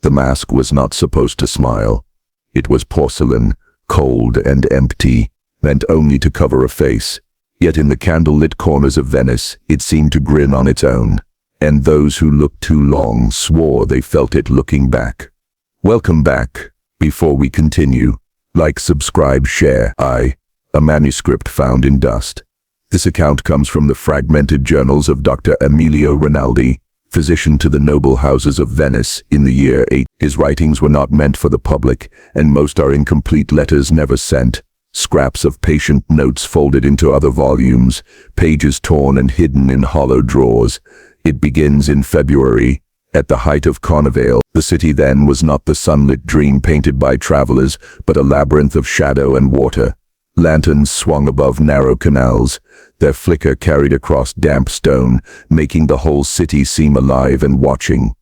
The mask was not supposed to smile. It was porcelain, cold and empty, meant only to cover a face. Yet in the candlelit corners of Venice, it seemed to grin on its own. And those who looked too long swore they felt it looking back. Welcome back. Before we continue, like, subscribe, share. A manuscript found in dust. This account comes from the fragmented journals of Dr. Matteo Renaldi, physician to the noble houses of Venice in the year 8. His writings were not meant for the public, and most are incomplete letters never sent, scraps of patient notes folded into other volumes, pages torn and hidden in hollow drawers. It begins in February, at the height of Carnival. The city then was not the sunlit dream painted by travelers, but a labyrinth of shadow and water. Lanterns swung above narrow canals, their flicker carried across damp stone, making the whole city seem alive and watching.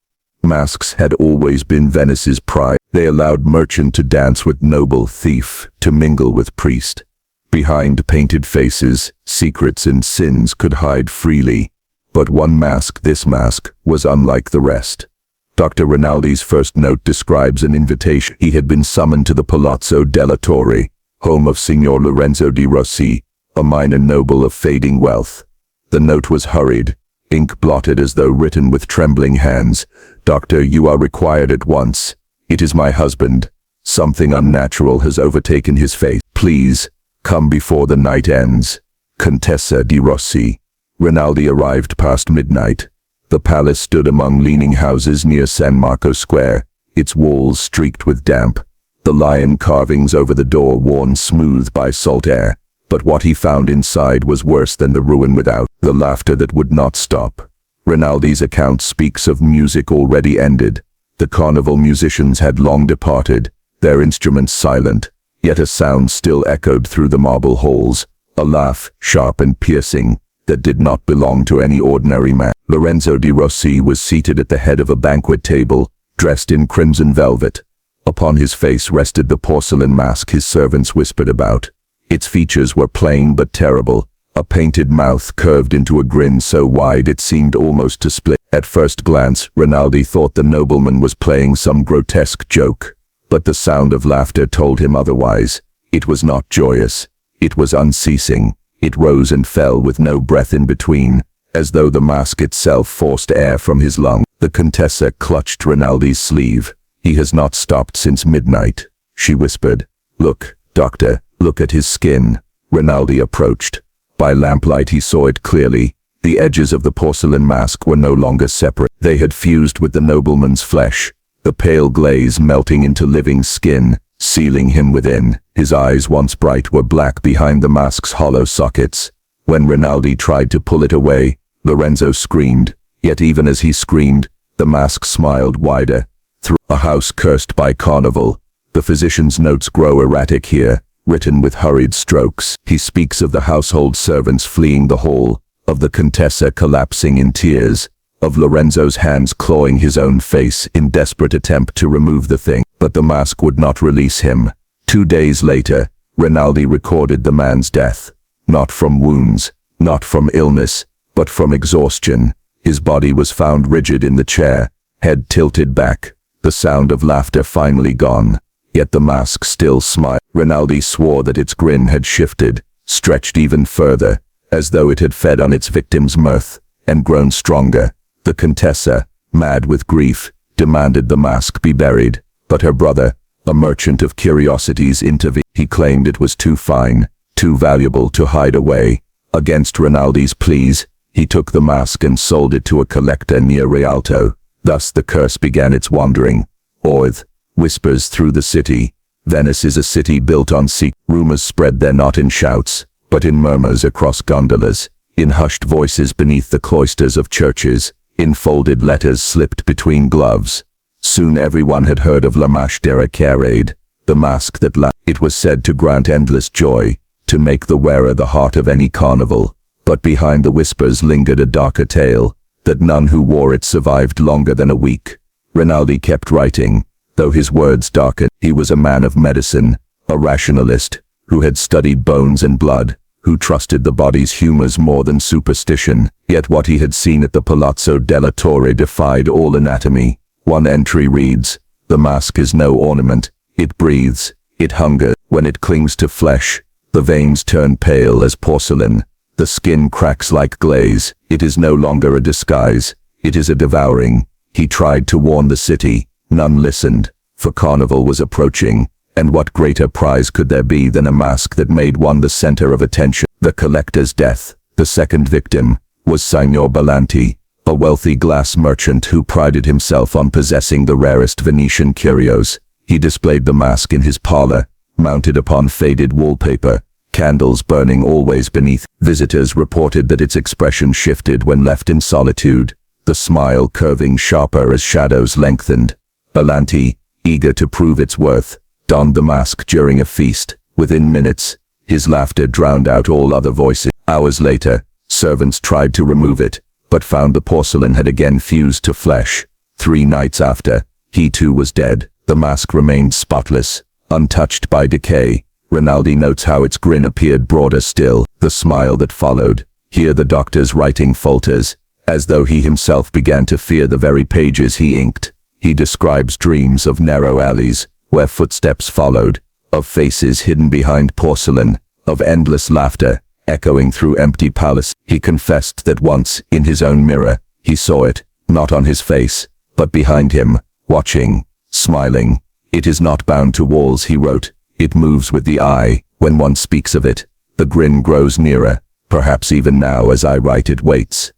Masks had always been Venice's pride. They allowed merchant to dance with noble, thief to mingle with priest. Behind painted faces, secrets and sins could hide freely. But one mask, this mask, was unlike the rest. Dr. Renaldi's first note describes an invitation. He had been summoned to the Palazzo della Torre, home of Signor Lorenzo di Rossi, a minor noble of fading wealth. The note was hurried, ink blotted as though written with trembling hands. "Doctor, you are required at once. It is my husband. Something unnatural has overtaken his face. Please, come before the night ends. Contessa di Rossi." Renaldi arrived past midnight. The palace stood among leaning houses near San Marco Square, its walls streaked with damp, the lion carvings over the door worn smooth by salt air. But what he found inside was worse than the ruin without, the laughter that would not stop. Renaldi's account speaks of music already ended. The carnival musicians had long departed, their instruments silent, yet a sound still echoed through the marble halls, a laugh, sharp and piercing, that did not belong to any ordinary man. Lorenzo di Rossi was seated at the head of a banquet table, dressed in crimson velvet. Upon his face rested the porcelain mask his servants whispered about. Its features were plain but terrible, a painted mouth curved into a grin so wide it seemed almost to split. At first glance, Renaldi thought the nobleman was playing some grotesque joke, but the sound of laughter told him otherwise. It was not joyous, it was unceasing. It rose and fell with no breath in between, as though the mask itself forced air from his lungs. The Contessa clutched Renaldi's sleeve. "He has not stopped since midnight," she whispered. "Look, doctor, look at his skin." Renaldi approached. By lamplight he saw it clearly. The edges of the porcelain mask were no longer separate. They had fused with the nobleman's flesh, the pale glaze melting into living skin, sealing him within. His eyes, once bright, were black behind the mask's hollow sockets. When Renaldi tried to pull it away, Lorenzo screamed. Yet even as he screamed, the mask smiled wider. Through a house cursed by carnival. The physician's notes grow erratic here, written with hurried strokes. He speaks of the household servants fleeing the hall, of the Contessa collapsing in tears, of Lorenzo's hands clawing his own face in desperate attempt to remove the thing. But the mask would not release him. 2 days later, Renaldi recorded the man's death. Not from wounds, not from illness, but from exhaustion. His body was found rigid in the chair, head tilted back, the sound of laughter finally gone. Yet the mask still smiled. Renaldi swore that its grin had shifted, stretched even further, as though it had fed on its victim's mirth, and grown stronger. The Contessa, mad with grief, demanded the mask be buried, but her brother, a merchant of curiosities, intervened. He claimed it was too fine, too valuable to hide away. Against Renaldi's pleas, he took the mask and sold it to a collector near Rialto. Thus the curse began its wandering. With whispers through the city. Venice is a city built on secret. Rumors spread there not in shouts, but in murmurs across gondolas, in hushed voices beneath the cloisters of churches, in folded letters slipped between gloves. Soon everyone had heard of La Masque della Carade, the mask that it was said to grant endless joy, to make the wearer the heart of any carnival. But behind the whispers lingered a darker tale, that none who wore it survived longer than a week. Renaldi kept writing, though his words darkened. He was a man of medicine, a rationalist, who had studied bones and blood, who trusted the body's humors more than superstition. Yet what he had seen at the Palazzo della Torre defied all anatomy. One entry reads, The mask is no ornament. It breathes. It hungers. When it clings to flesh, the veins turn pale as porcelain. The skin cracks like glaze. It is no longer a disguise. It is a devouring. He tried to warn the city. None listened, for Carnival was approaching, and what greater prize could there be than a mask that made one the center of attention? The collector's death. The second victim was Signor Bellanti, a wealthy glass merchant who prided himself on possessing the rarest Venetian curios. He displayed the mask in his parlor, mounted upon faded wallpaper, candles burning always beneath. Visitors reported that its expression shifted when left in solitude, the smile curving sharper as shadows lengthened. Bellanti, eager to prove its worth, donned the mask during a feast. Within minutes, his laughter drowned out all other voices. Hours later, servants tried to remove it, but found the porcelain had again fused to flesh. 3 nights after, he too was dead. The mask remained spotless, untouched by decay. Renaldi notes how its grin appeared broader still, the smile that followed. Here the doctor's writing falters, as though he himself began to fear the very pages he inked. He describes dreams of narrow alleys, where footsteps followed, of faces hidden behind porcelain, of endless laughter, echoing through empty palaces. He confessed that once, in his own mirror, he saw it, not on his face, but behind him, watching, smiling. It is not bound to walls, he wrote. It moves with the eye. When one speaks of it, the grin grows nearer. Perhaps even now as I write it waits.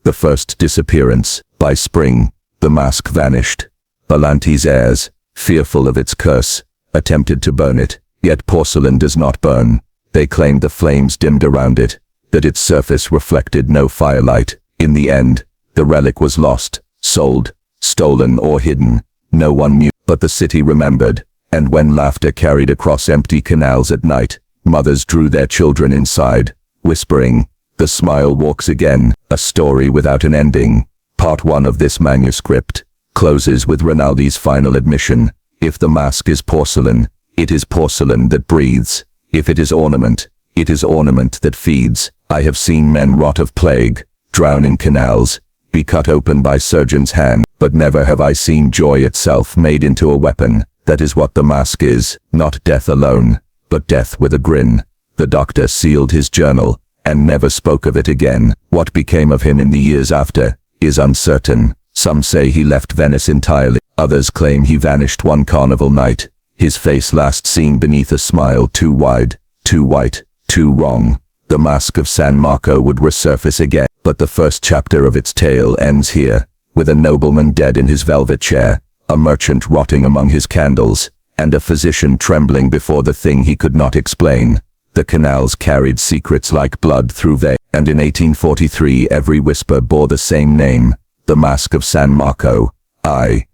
The first disappearance. By spring, the mask vanished. Bellanti's heirs, fearful of its curse, attempted to burn it. Yet porcelain does not burn. They claimed the flames dimmed around it, that its surface reflected no firelight. In the end, the relic was lost, sold, stolen or hidden. No one knew, but the city remembered. And when laughter carried across empty canals at night, mothers drew their children inside, whispering, "The smile walks again." A story without an ending. Part 1 of this manuscript closes with Renaldi's final admission. If the mask is porcelain, it is porcelain that breathes. If it is ornament, it is ornament that feeds. I have seen men rot of plague, drown in canals, be cut open by surgeon's hand, but never have I seen joy itself made into a weapon. That is what the mask is, not death alone, but death with a grin. The doctor sealed his journal, and never spoke of it again. What became of him in the years after, is uncertain. Some say he left Venice entirely. Others claim he vanished one carnival night, his face last seen beneath a smile too wide, too white, too wrong. The mask of San Marco would resurface again, but the first chapter of its tale ends here, with a nobleman dead in his velvet chair, a merchant rotting among his candles, and a physician trembling before the thing he could not explain. The canals carried secrets like blood through veins, and in 1843 every whisper bore the same name, the Mask of San Marco.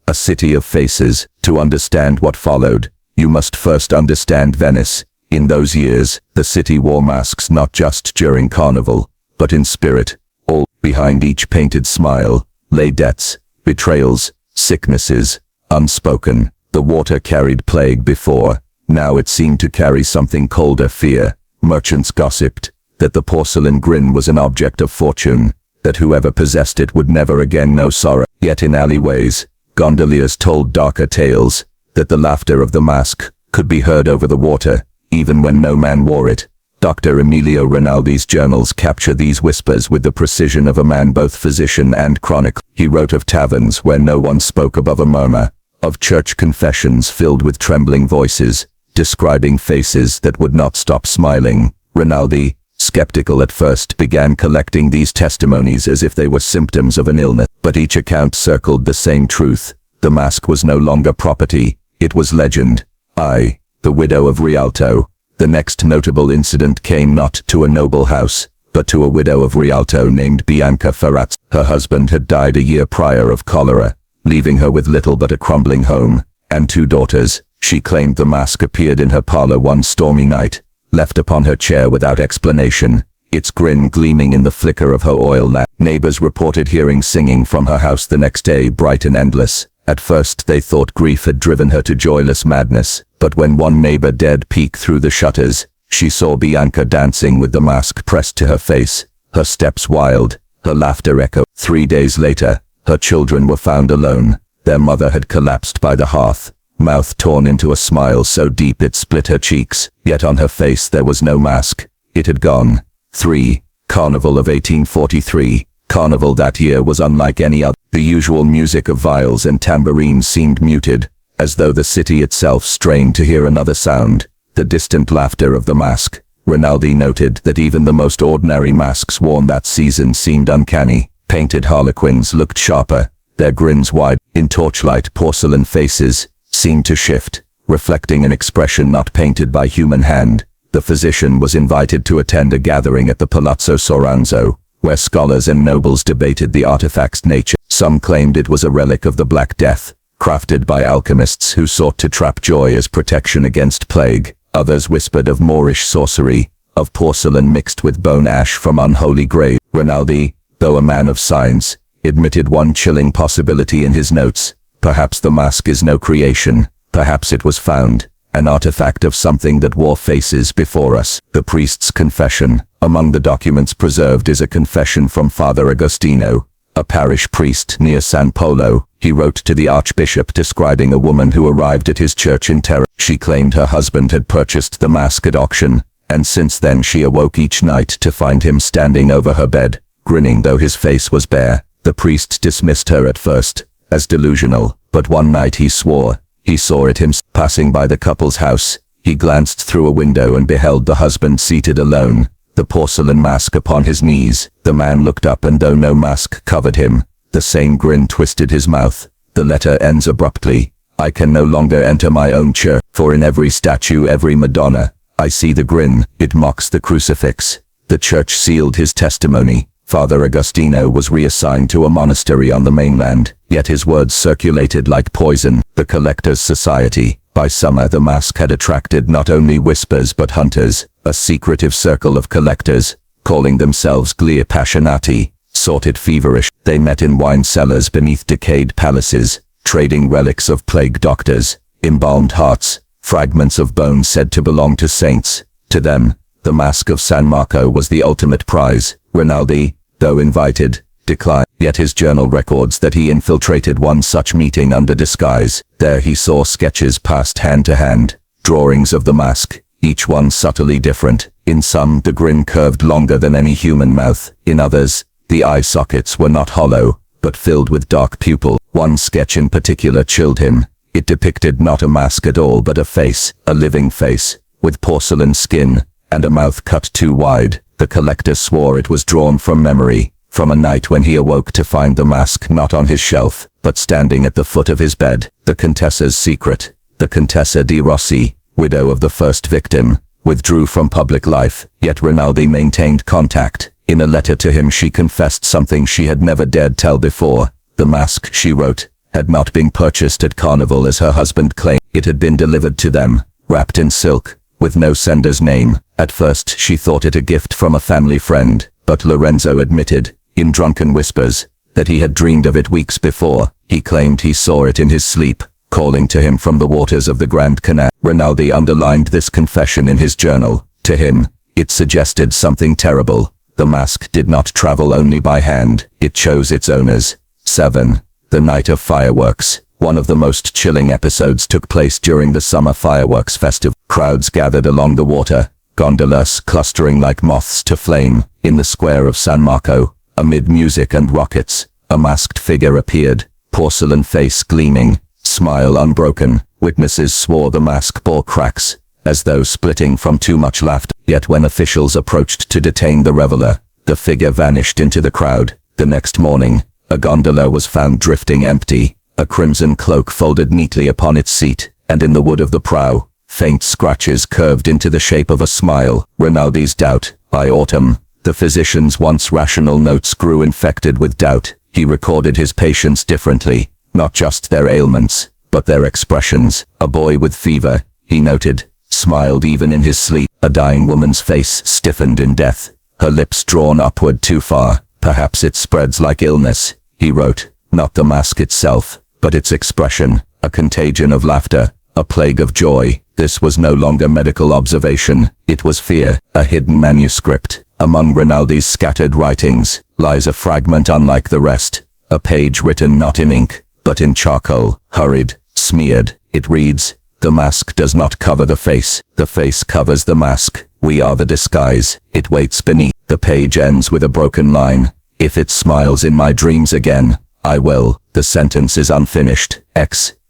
A city of faces. To understand what followed, you must first understand Venice. In those years, the city wore masks not just during Carnival, but in spirit. All behind each painted smile lay debts, betrayals, sicknesses, unspoken. The water carried plague before, now it seemed to carry something colder, fear. Merchants gossiped that the porcelain grin was an object of fortune, that whoever possessed it would never again know sorrow. Yet in alleyways, gondoliers told darker tales, that the laughter of the mask could be heard over the water, even when no man wore it. Dr. Emilio Rinaldi's journals capture these whispers with the precision of a man both physician and chronicler. He wrote of taverns where no one spoke above a murmur, of church confessions filled with trembling voices, describing faces that would not stop smiling. Rinaldi, skeptical at first, began collecting these testimonies as if they were symptoms of an illness, but each account circled the same truth. The mask was no longer property, it was legend. The widow of Rialto. The next notable incident came not to a noble house, but to a widow of Rialto named Bianca Ferrazzi. Her husband had died a year prior of cholera, leaving her with little but a crumbling home, and 2 daughters. She claimed the mask appeared in her parlor one stormy night, left upon her chair without explanation, its grin gleaming in the flicker of her oil lamp. Neighbors reported hearing singing from her house the next day, bright and endless. At first they thought grief had driven her to joyless madness, but when one neighbor dared peek through the shutters, she saw Bianca dancing with the mask pressed to her face, her steps wild, her laughter echoed. 3 days later, her children were found alone, Their mother had collapsed by the hearth, mouth torn into a smile so deep it split her cheeks, yet on her face there was no mask. It had gone. 3. Carnival of 1843. Carnival that year was unlike any other. The usual music of viols and tambourines seemed muted, as though the city itself strained to hear another sound, the distant laughter of the mask. Renaldi noted that even the most ordinary masks worn that season seemed uncanny. Painted harlequins looked sharper, their grins wide. In torchlight, porcelain faces seemed to shift, reflecting an expression not painted by human hand. The physician was invited to attend a gathering at the Palazzo Soranzo, where scholars and nobles debated the artifact's nature. Some claimed it was a relic of the Black Death, crafted by alchemists who sought to trap joy as protection against plague. Others whispered of Moorish sorcery, of porcelain mixed with bone ash from unholy graves. Renaldi, though a man of science, admitted one chilling possibility in his notes. Perhaps the mask is no creation. Perhaps it was found, an artifact of something that wore faces before us. The priest's confession. Among the documents preserved is a confession from Father Agostino, a parish priest near San Polo. He wrote to the archbishop describing a woman who arrived at his church in terror. She claimed her husband had purchased the mask at auction, and since then she awoke each night to find him standing over her bed, grinning though his face was bare. The priest dismissed her at first as delusional, but one night he swore he saw it himself. Passing by the couple's house, he glanced through a window and beheld the husband seated alone, the porcelain mask upon his knees. The man looked up, and though no mask covered him, the same grin twisted his mouth. The letter ends abruptly. I can no longer enter my own church, for in every statue, every Madonna, I see the grin. It mocks the crucifix. The church sealed his testimony. Father Agostino was reassigned to a monastery on the mainland, yet his words circulated like poison. The Collectors' Society. By summer the mask had attracted not only whispers but hunters. A secretive circle of collectors, calling themselves Gli Appassionati, sought it feverish. They met in wine cellars beneath decayed palaces, trading relics of plague doctors, embalmed hearts, fragments of bone said to belong to saints. To them, the Mask of San Marco was the ultimate prize. Renaldi, though invited, declined, yet his journal records that he infiltrated one such meeting under disguise. There he saw sketches passed hand to hand, drawings of the mask, each one subtly different. In some, the grin curved longer than any human mouth. In others, the eye sockets were not hollow, but filled with dark pupil. One sketch in particular chilled him. It depicted not a mask at all but a face, a living face, with porcelain skin, and a mouth cut too wide. The collector swore it was drawn from memory, from a night when he awoke to find the mask not on his shelf, but standing at the foot of his bed. The Contessa's secret. The Contessa di Rossi, widow of the first victim, withdrew from public life, yet Renaldi maintained contact. In a letter to him she confessed something she had never dared tell before. The mask, she wrote, had not been purchased at Carnival as her husband claimed. It had been delivered to them, wrapped in silk, with no sender's name. At first she thought it a gift from a family friend, but Lorenzo admitted, in drunken whispers, that he had dreamed of it weeks before. He claimed he saw it in his sleep, calling to him from the waters of the Grand Canal. Renaldi underlined this confession in his journal. To him, it suggested something terrible. The mask did not travel only by hand, it chose its owners. 7. The Night of Fireworks. One of the most chilling episodes took place during the summer fireworks festival. Crowds gathered along the water, gondolas clustering like moths to flame. In the square of San Marco, amid music and rockets, a masked figure appeared, porcelain face gleaming, smile unbroken. Witnesses swore the mask bore cracks, as though splitting from too much laughter. Yet when officials approached to detain the reveler, the figure vanished into the crowd. The next morning, a gondola was found drifting empty, a crimson cloak folded neatly upon its seat, and in the wood of the prow, faint scratches curved into the shape of a smile. Renaldi's doubt. By autumn, the physician's once rational notes grew infected with doubt. He recorded his patients differently, not just their ailments, but their expressions. A boy with fever, he noted, smiled even in his sleep. A dying woman's face stiffened in death, her lips drawn upward too far. Perhaps it spreads like illness, he wrote, not the mask itself, but its expression, a contagion of laughter, a plague of joy. This was no longer medical observation, it was fear. A hidden manuscript. Among Renaldi's scattered writings lies a fragment unlike the rest, a page written not in ink, but in charcoal, hurried, smeared. It reads, "The mask does not cover the face covers the mask. We are the disguise, it waits beneath." The page ends with a broken line. "If it smiles in my dreams again, I will." The sentence is unfinished.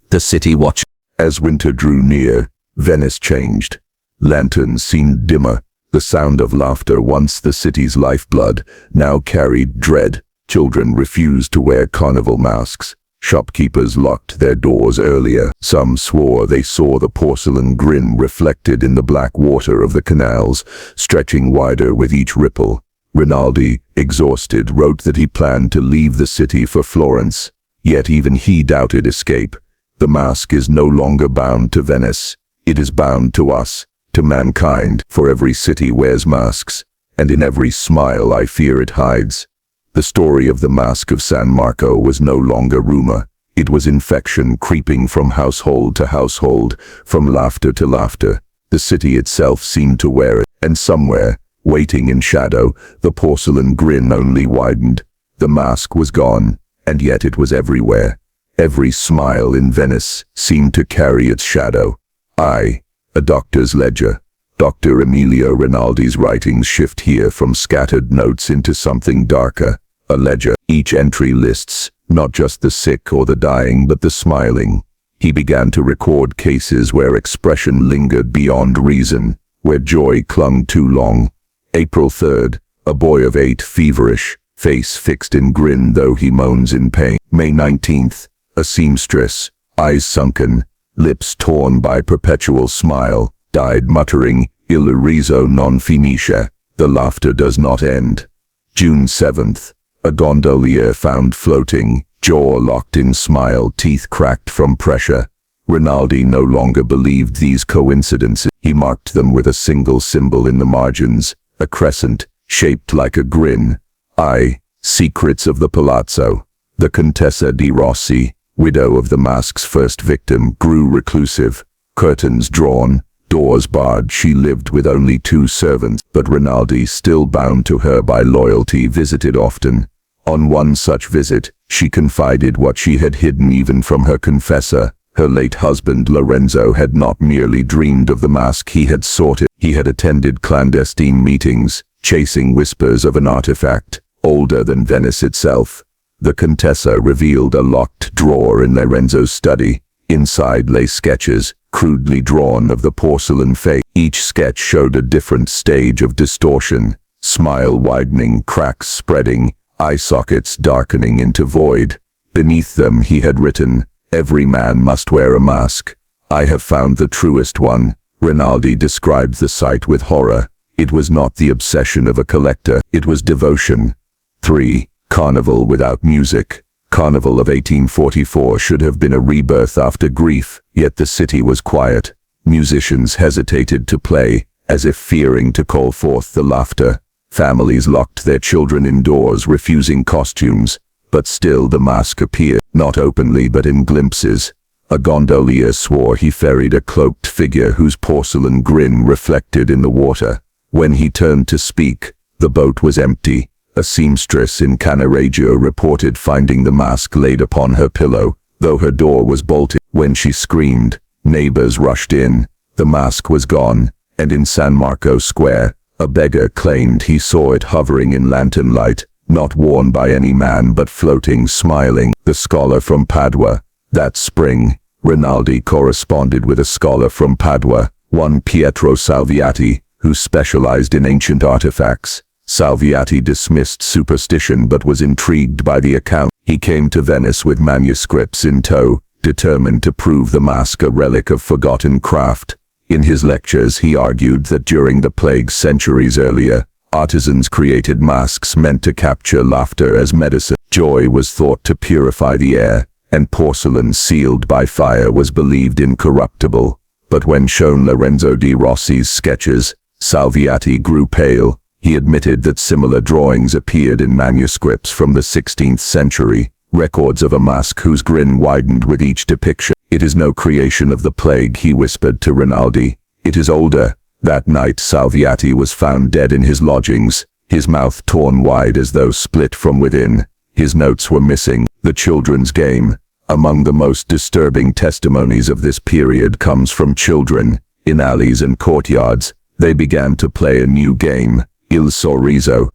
The city watch. As winter drew near, Venice changed. Lanterns seemed dimmer. The sound of laughter, once the city's lifeblood, now carried dread. Children refused to wear carnival masks. Shopkeepers locked their doors earlier. Some swore they saw the porcelain grin reflected in the black water of the canals, stretching wider with each ripple. Renaldi, exhausted, wrote that he planned to leave the city for Florence. Yet even he doubted escape. The mask is no longer bound to Venice. It is bound to us, to mankind. For every city wears masks, and in every smile I fear it hides. The story of the Mask of San Marco was no longer rumor. It was infection creeping from household to household, from laughter to laughter. The city itself seemed to wear it, and somewhere, waiting in shadow, the porcelain grin only widened. The mask was gone, and yet it was everywhere. Every smile in Venice seemed to carry its shadow. A doctor's ledger. Dr. Emilio Rinaldi's writings shift here from scattered notes into something darker. A ledger. Each entry lists not just the sick or the dying, but the smiling. He began to record cases where expression lingered beyond reason, where joy clung too long. April 3rd, a boy of 8, feverish, face fixed in grin though he moans in pain. May 19th, a seamstress, eyes sunken, lips torn by perpetual smile, died muttering, "Il riso non finisce," the laughter does not end. June 7th, a gondolier found floating, jaw locked in smile, teeth cracked from pressure. Rinaldi no longer believed these coincidences. He marked them with a single symbol in the margins, a crescent, shaped like a grin. Secrets of the Palazzo. The Contessa di Rossi, widow of the mask's first victim, grew reclusive. Curtains drawn, doors barred. She lived with only 2 servants, but Rinaldi, still bound to her by loyalty, visited often. On one such visit, she confided what she had hidden even from her confessor. Her late husband Lorenzo had not merely dreamed of the mask, he had sought it. He had attended clandestine meetings, chasing whispers of an artifact, older than Venice itself. The Contessa revealed a locked drawer in Lorenzo's study. Inside lay sketches, crudely drawn, of the porcelain face. Each sketch showed a different stage of distortion, smile widening, cracks spreading, eye sockets darkening into void. Beneath them he had written, "Every man must wear a mask. I have found the truest one." Rinaldi described the sight with horror. It was not the obsession of a collector, it was devotion. 3. Carnival without music. Carnival of 1844 should have been a rebirth after grief, yet the city was quiet. Musicians hesitated to play, as if fearing to call forth the laughter. Families locked their children indoors, refusing costumes, but still the mask appeared, not openly but in glimpses. A gondolier swore he ferried a cloaked figure whose porcelain grin reflected in the water. When he turned to speak, the boat was empty. A seamstress in Cannareggio reported finding the mask laid upon her pillow, though her door was bolted. When she screamed, neighbors rushed in. The mask was gone, and in San Marco Square, a beggar claimed he saw it hovering in lantern light, not worn by any man but floating, smiling. The scholar from Padua. That spring, Rinaldi corresponded with a scholar from Padua, one Pietro Salviati, who specialized in ancient artifacts. Salviati dismissed superstition but was intrigued by the account. He came to Venice with manuscripts in tow, determined to prove the mask a relic of forgotten craft. In his lectures he argued that during the plague centuries earlier, artisans created masks meant to capture laughter as medicine. Joy was thought to purify the air, and porcelain sealed by fire was believed incorruptible. But when shown Lorenzo di Rossi's sketches, Salviati grew pale. He admitted that similar drawings appeared in manuscripts from the 16th century, records of a mask whose grin widened with each depiction. "It is no creation of the plague," he whispered to Rinaldi. "It is older." That night Salviati was found dead in his lodgings, his mouth torn wide as though split from within. His notes were missing. The children's game. Among the most disturbing testimonies of this period comes from children. In alleys and courtyards, they began to play a new game, il sorriso.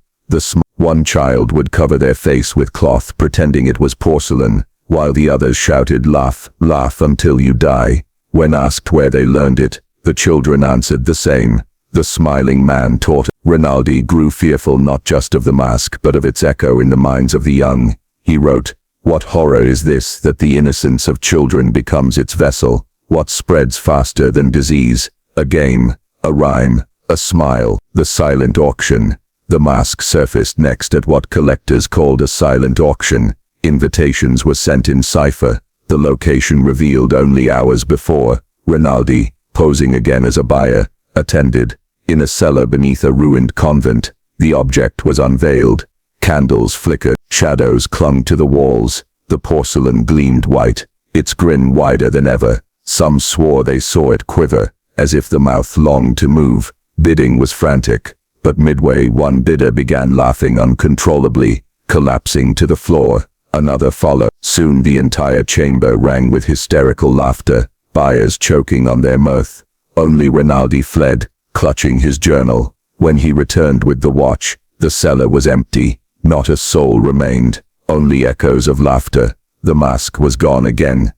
One child would cover their face with cloth pretending it was porcelain, while the others shouted, "Laugh, laugh until you die." When asked where they learned it, the children answered the same. The smiling man taught. Renaldi grew fearful not just of the mask but of its echo in the minds of the young. He wrote, "What horror is this that the innocence of children becomes its vessel? What spreads faster than disease? A game, a rhyme, a smile, the silent auction." The mask surfaced next at what collectors called a silent auction. Invitations were sent in cipher, the location revealed only hours before. Renaldi, posing again as a buyer, attended. In a cellar beneath a ruined convent, the object was unveiled. Candles flickered, shadows clung to the walls, the porcelain gleamed white, its grin wider than ever. Some swore they saw it quiver, as if the mouth longed to move. Bidding was frantic, but midway one bidder began laughing uncontrollably, collapsing to the floor. Another followed. Soon the entire chamber rang with hysterical laughter, buyers choking on their mirth. Only Renaldi fled, clutching his journal. When he returned with the watch, the cellar was empty. Not a soul remained, only echoes of laughter. The mask was gone again.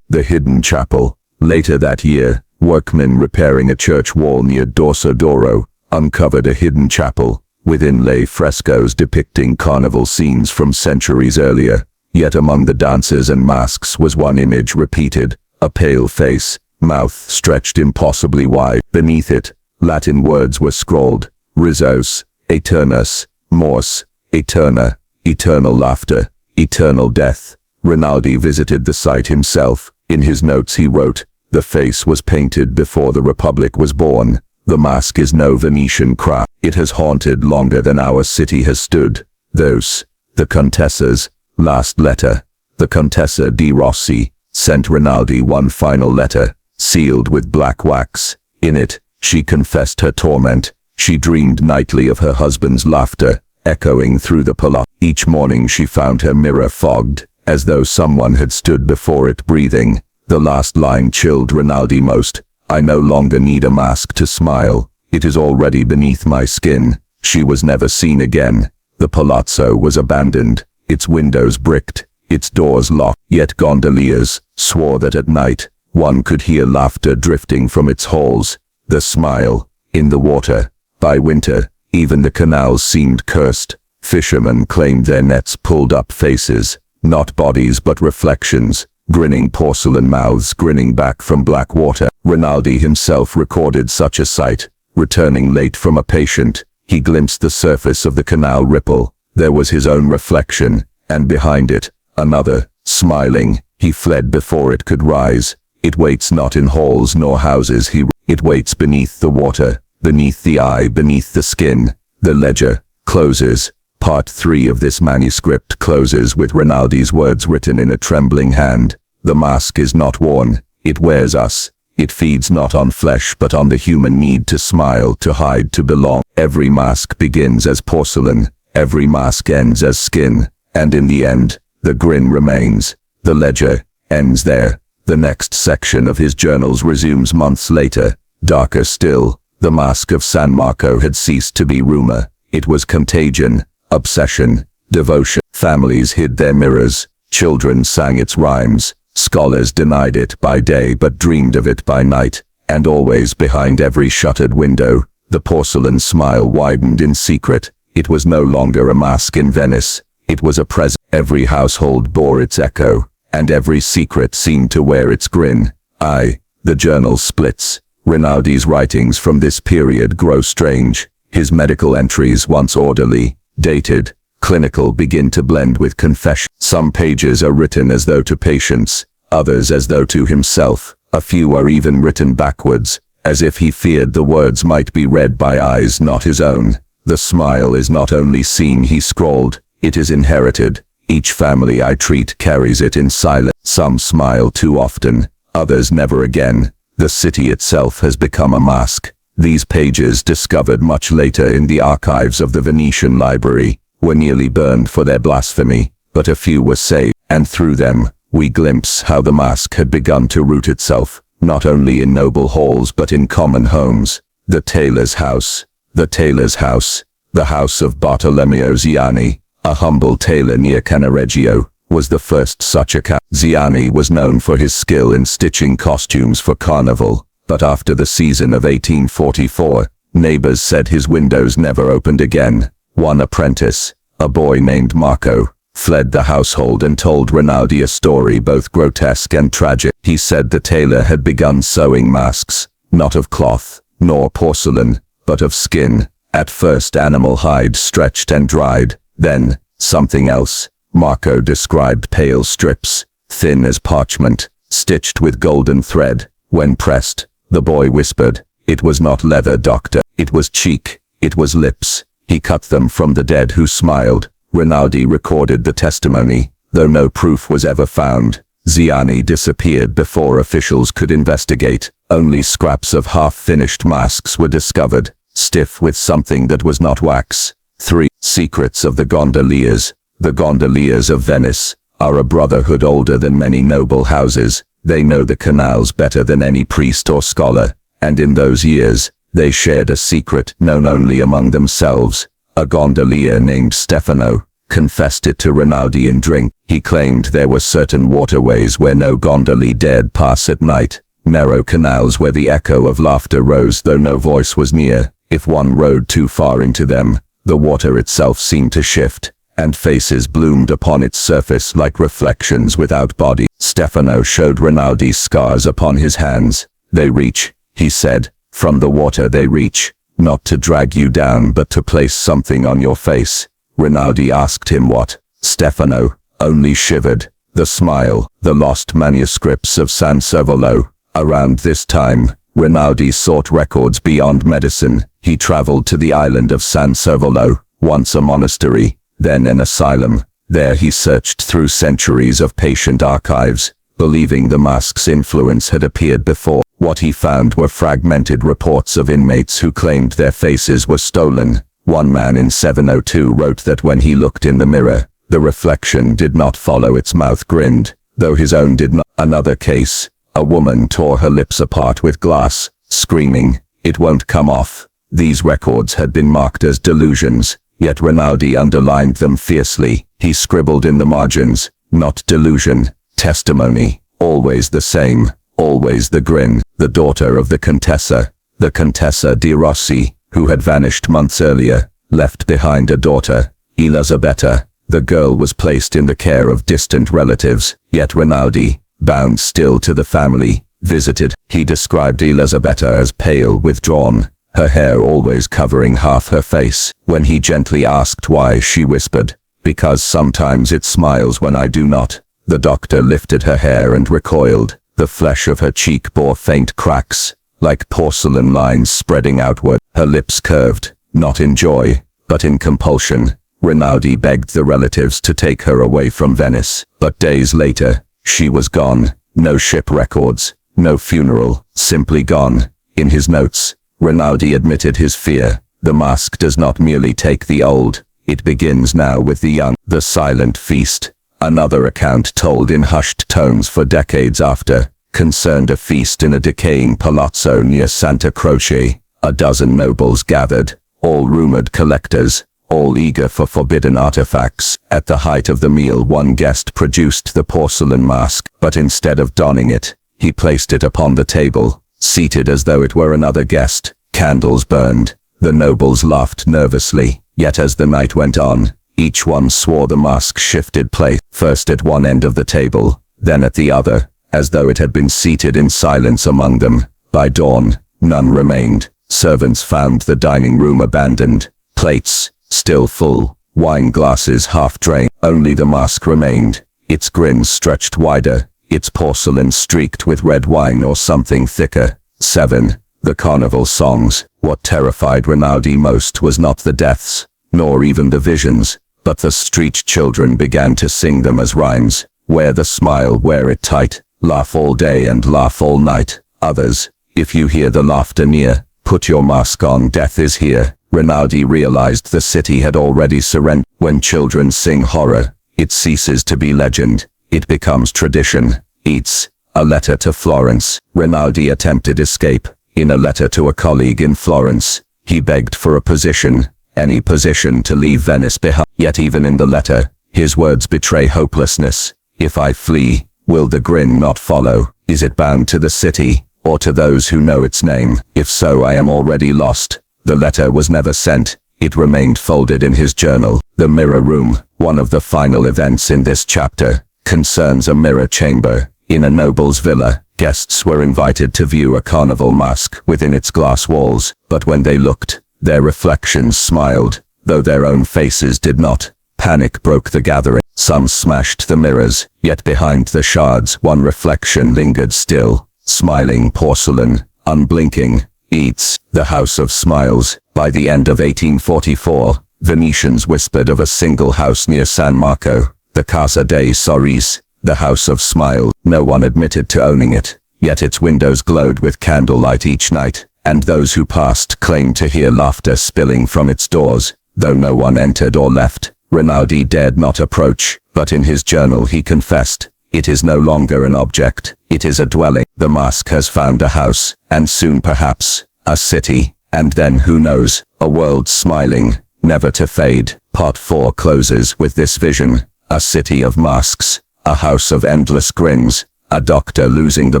The hidden chapel. Later that year, workmen repairing a church wall near Dorso d'Oro uncovered a hidden chapel. Within lay frescoes depicting carnival scenes from centuries earlier. Yet among the dancers and masks was one image repeated, a pale face, mouth stretched impossibly wide. Beneath it, Latin words were scrawled, Risos, Eternus, Mors, Eterna, eternal laughter, eternal death. Renaldi visited the site himself. In his notes he wrote, "The face was painted before the Republic was born. The mask is no Venetian craft. It has haunted longer than our city has stood." Those, the Contessa's, last letter. The Contessa di Rossi sent Renaldi one final letter, sealed with black wax. In it, she confessed her torment. She dreamed nightly of her husband's laughter, echoing through the palazzo. Each morning she found her mirror fogged, as though someone had stood before it breathing. The last line chilled Renaldi most. "I no longer need a mask to smile. It is already beneath my skin." She was never seen again. The palazzo was abandoned, its windows bricked, its doors locked. Yet gondoliers swore that at night, one could hear laughter drifting from its halls. The smile, in the water. By winter, even the canals seemed cursed. Fishermen claimed their nets pulled up faces, not bodies but reflections, grinning porcelain mouths grinning back from black water. Renaldi himself recorded such a sight. Returning late from a patient, he glimpsed the surface of the canal ripple. There was his own reflection, and behind it, another, smiling. He fled before it could rise. It waits not in halls nor houses, it waits beneath the water, beneath the eye, beneath the skin. The ledger closes. Part 3 of this manuscript closes with Renaldi's words written in a trembling hand. "The mask is not worn, it wears us. It feeds not on flesh but on the human need to smile, to hide, to belong. Every mask begins as porcelain, every mask ends as skin, and in the end, the grin remains." The ledger ends there. The next section of his journals resumes months later. Darker still, the mask of San Marco had ceased to be rumor. It was contagion, obsession, devotion. Families hid their mirrors, children sang its rhymes, scholars denied it by day but dreamed of it by night, and always behind every shuttered window, the porcelain smile widened in secret. It was no longer a mask in Venice, it was a presence. Every household bore its echo, and every secret seemed to wear its grin. The journal splits. Renaldi's writings from this period grow strange. His medical entries, once orderly, dated, clinical, begin to blend with confession. Some pages are written as though to patients, others as though to himself. A few are even written backwards, as if he feared the words might be read by eyes not his own. "The smile is not only seen," he scrawled, "it is inherited. Each family I treat carries it in silence. Some smile too often, others never again. The city itself has become a mask." These pages, discovered much later in the archives of the Venetian library, were nearly burned for their blasphemy, but a few were saved, and through them, we glimpse how the mask had begun to root itself, not only in noble halls but in common homes. The tailor's house. The tailor's house, the house of Bartolomeo Ziani, a humble tailor near Cannaregio, was the first such account. Ziani was known for his skill in stitching costumes for Carnival, but after the season of 1844, neighbors said his windows never opened again. One apprentice, a boy named Marco, fled the household and told Renaldi a story both grotesque and tragic. He said the tailor had begun sewing masks, not of cloth, nor porcelain, but of skin. At first animal hide stretched and dried, then something else. Marco described pale strips, thin as parchment, stitched with golden thread. When pressed, the boy whispered, "It was not leather, doctor. It was cheek. It was lips. He cut them from the dead who smiled." Renaldi recorded the testimony, though no proof was ever found. Ziani disappeared before officials could investigate. Only scraps of half-finished masks were discovered, stiff with something that was not wax. 3. Secrets of the gondoliers. The gondoliers of Venice are a brotherhood older than many noble houses. They know the canals better than any priest or scholar, and in those years, they shared a secret known only among themselves. A gondolier named Stefano confessed it to Renaldi in drink. He claimed there were certain waterways where no gondoli dared pass at night, narrow canals where the echo of laughter rose though no voice was near. If one rode too far into them, the water itself seemed to shift, and faces bloomed upon its surface like reflections without body. Stefano showed Renaldi scars upon his hands. "They reach," he said, "from the water they reach, not to drag you down but to place something on your face." Renaldi asked him what. Stefano only shivered. The smile. The lost manuscripts of San Servolo. Around this time, Renaldi sought records beyond medicine. He traveled to the island of San Servolo, once a monastery, then an asylum. There he searched through centuries of patient archives, believing the mask's influence had appeared before. What he found were fragmented reports of inmates who claimed their faces were stolen. One man in 702 wrote that when he looked in the mirror, the reflection did not follow its mouth grinned, though his own did not. Another case, a woman tore her lips apart with glass, screaming, "It won't come off." These records had been marked as delusions, yet Renaldi underlined them fiercely. He scribbled in the margins, "Not delusion, testimony, always the same, always the grin." The daughter of the Contessa di Rossi, who had vanished months earlier, left behind a daughter, Elisabetta. The girl was placed in the care of distant relatives, yet Renaldi, bound still to the family, visited. He described Elisabetta as pale, withdrawn, her hair always covering half her face. When he gently asked why, she whispered, "Because sometimes it smiles when I do not." The doctor lifted her hair and recoiled. The flesh of her cheek bore faint cracks, like porcelain lines spreading outward. Her lips curved, not in joy, but in compulsion. Renaldi begged the relatives to take her away from Venice, but days later, she was gone. No ship records, no funeral, simply gone. In his notes, Renaldi admitted his fear. The mask does not merely take the old, it begins now with the young. The silent feast. Another account told in hushed tones for decades after, concerned a feast in a decaying palazzo near Santa Croce. A dozen nobles gathered, all rumored collectors, all eager for forbidden artifacts. At the height of the meal, one guest produced the porcelain mask, but instead of donning it, he placed it upon the table, seated as though it were another guest. Candles burned. The nobles laughed nervously, yet as the night went on, each one swore the mask shifted place, first at one end of the table, then at the other, as though it had been seated in silence among them. By dawn, none remained. Servants found the dining room abandoned, plates still full, wine glasses half drained. Only the mask remained, its grin stretched wider, its porcelain streaked with red wine or something thicker. 7. The Carnival songs. What terrified Renaldi most was not the deaths, nor even the visions, but the street children began to sing them as rhymes. Wear the smile, wear it tight, laugh all day and laugh all night. Others, if you hear the laughter near, put your mask on, death is here. Renaldi realized the city had already surrendered. When children sing horror, it ceases to be legend. It becomes tradition. Eats. A letter to Florence. Renaldi attempted escape. In a letter to a colleague in Florence, he begged for a position, any position, to leave Venice behind. Yet even in the letter, his words betray hopelessness. If I flee, will the grin not follow? Is it bound to the city, or to those who know its name? If so, I am already lost. The letter was never sent. It remained folded in his journal. The mirror room, one of the final events in this chapter, concerns a mirror chamber. In a noble's villa, guests were invited to view a carnival masque within its glass walls, but when they looked, their reflections smiled, though their own faces did not. Panic broke the gathering. Some smashed the mirrors, yet behind the shards one reflection lingered still, smiling porcelain, unblinking. Eats. The House of Smiles. By the end of 1844, Venetians whispered of a single house near San Marco, the Casa dei Sorrisi, the House of Smiles. No one admitted to owning it, yet its windows glowed with candlelight each night, and those who passed claimed to hear laughter spilling from its doors. Though no one entered or left, Renaldi dared not approach, but in his journal he confessed, "It is no longer an object, it is a dwelling." The masque has found a house, and soon perhaps, a city, and then who knows, a world smiling, never to fade. Part 4 closes with this vision, a city of masks, a house of endless grins, a doctor losing the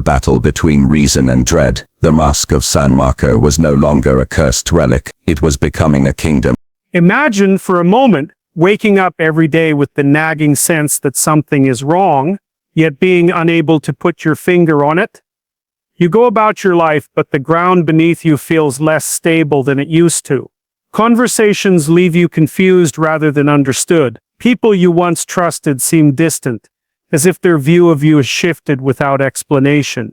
battle between reason and dread. The Masque of San Marco was no longer a cursed relic, it was becoming a kingdom. Imagine for a moment waking up every day with the nagging sense that something is wrong, yet being unable to put your finger on it. You go about your life, but the ground beneath you feels less stable than it used to. Conversations leave you confused rather than understood. People you once trusted seem distant, as if their view of you has shifted without explanation.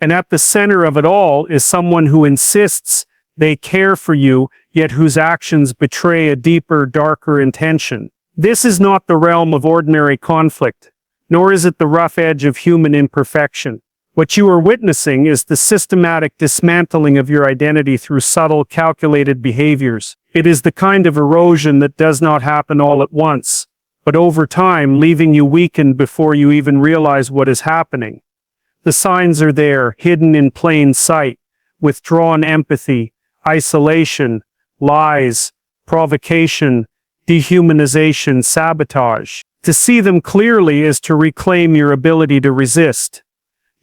And at the center of it all is someone who insists they care for you, yet whose actions betray a deeper, darker intention. This is not the realm of ordinary conflict, nor is it the rough edge of human imperfection. What you are witnessing is the systematic dismantling of your identity through subtle, calculated behaviors. It is the kind of erosion that does not happen all at once, but over time, leaving you weakened before you even realize what is happening. The signs are there, hidden in plain sight: withdrawn empathy, isolation, lies, provocation, dehumanization, sabotage. To see them clearly is to reclaim your ability to resist.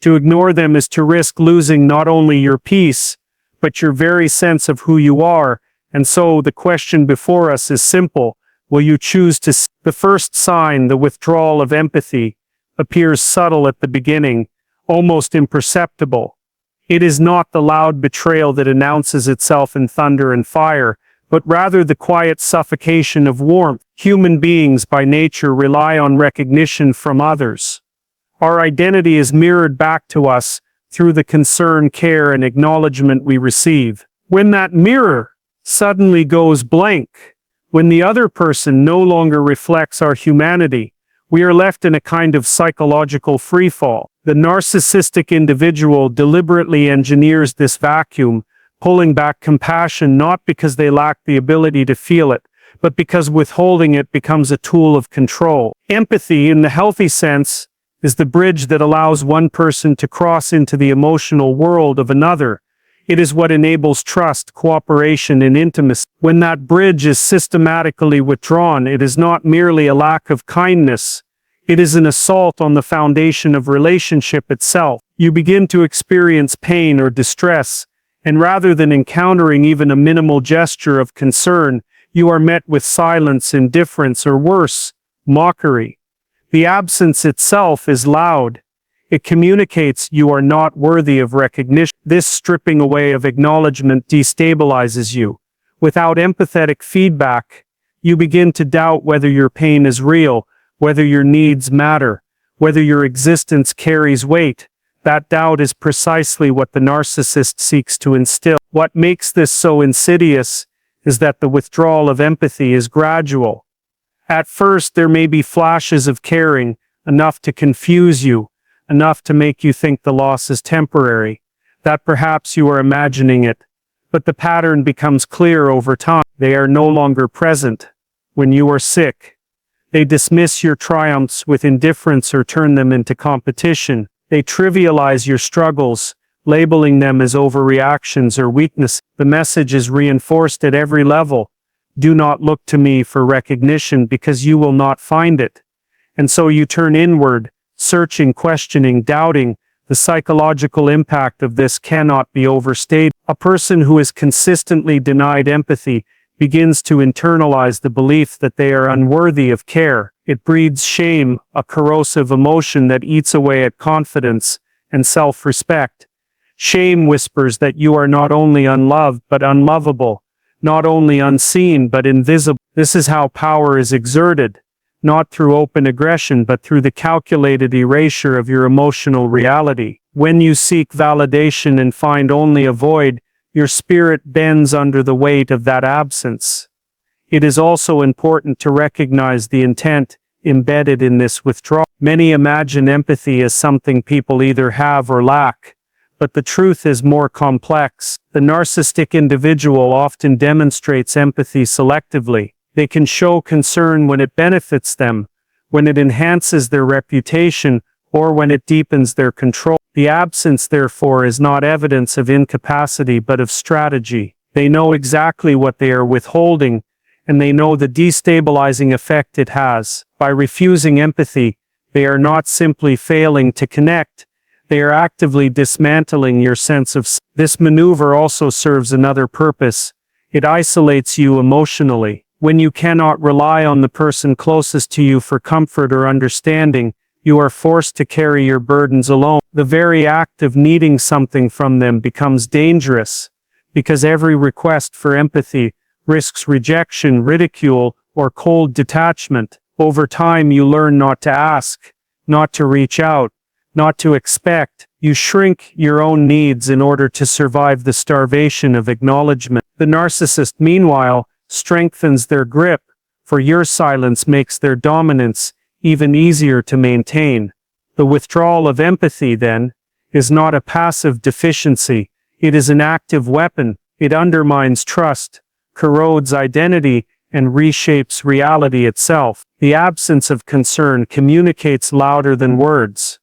To ignore them is to risk losing not only your peace, but your very sense of who you are. And so the question before us is simple: will you choose to see? The first sign, the withdrawal of empathy, appears subtle at the beginning, almost imperceptible. It is not the loud betrayal that announces itself in thunder and fire, but rather the quiet suffocation of warmth. Human beings by nature rely on recognition from others. Our identity is mirrored back to us through the concern, care, and acknowledgement we receive. When that mirror suddenly goes blank, when the other person no longer reflects our humanity, we are left in a kind of psychological freefall. The narcissistic individual deliberately engineers this vacuum, pulling back compassion not because they lack the ability to feel it, but because withholding it becomes a tool of control. Empathy, in the healthy sense, is the bridge that allows one person to cross into the emotional world of another. It is what enables trust, cooperation, and intimacy. When that bridge is systematically withdrawn, it is not merely a lack of kindness. It is an assault on the foundation of relationship itself. You begin to experience pain or distress, and rather than encountering even a minimal gesture of concern, you are met with silence, indifference, or worse, mockery. The absence itself is loud. It communicates you are not worthy of recognition. This stripping away of acknowledgement destabilizes you. Without empathetic feedback, you begin to doubt whether your pain is real, whether your needs matter, whether your existence carries weight. That doubt is precisely what the narcissist seeks to instill. What makes this so insidious is that the withdrawal of empathy is gradual. At first, there may be flashes of caring, enough to confuse you, enough to make you think the loss is temporary, that perhaps you are imagining it. But the pattern becomes clear over time. They are no longer present when you are sick. They dismiss your triumphs with indifference or turn them into competition. They trivialize your struggles, labeling them as overreactions or weakness. The message is reinforced at every level. Do not look to me for recognition because you will not find it. And so you turn inward, searching, questioning, doubting. The psychological impact of this cannot be overstated. A person who is consistently denied empathy begins to internalize the belief that they are unworthy of care. It breeds shame, a corrosive emotion that eats away at confidence and self-respect. Shame whispers that you are not only unloved but unlovable, not only unseen but invisible. This is how power is exerted, not through open aggression but through the calculated erasure of your emotional reality. When you seek validation and find only a void, your spirit bends under the weight of that absence. It is also important to recognize the intent embedded in this withdrawal. Many imagine empathy as something people either have or lack, but the truth is more complex. The narcissistic individual often demonstrates empathy selectively. They can show concern when it benefits them, when it enhances their reputation, or when it deepens their control. The absence, therefore, is not evidence of incapacity but of strategy. They know exactly what they are withholding, and they know the destabilizing effect it has. By refusing empathy, they are not simply failing to connect, they are actively dismantling your sense of self. This maneuver also serves another purpose. It isolates you emotionally. When you cannot rely on the person closest to you for comfort or understanding, you are forced to carry your burdens alone. The very act of needing something from them becomes dangerous, because every request for empathy risks rejection, ridicule, or cold detachment. Over time you learn not to ask, not to reach out, not to expect. You shrink your own needs in order to survive the starvation of acknowledgement. The narcissist, meanwhile, strengthens their grip, for your silence makes their dominance even easier to maintain. The withdrawal of empathy, then, is not a passive deficiency, it is an active weapon. It undermines trust, corrodes identity, and reshapes reality itself. The absence of concern communicates louder than words.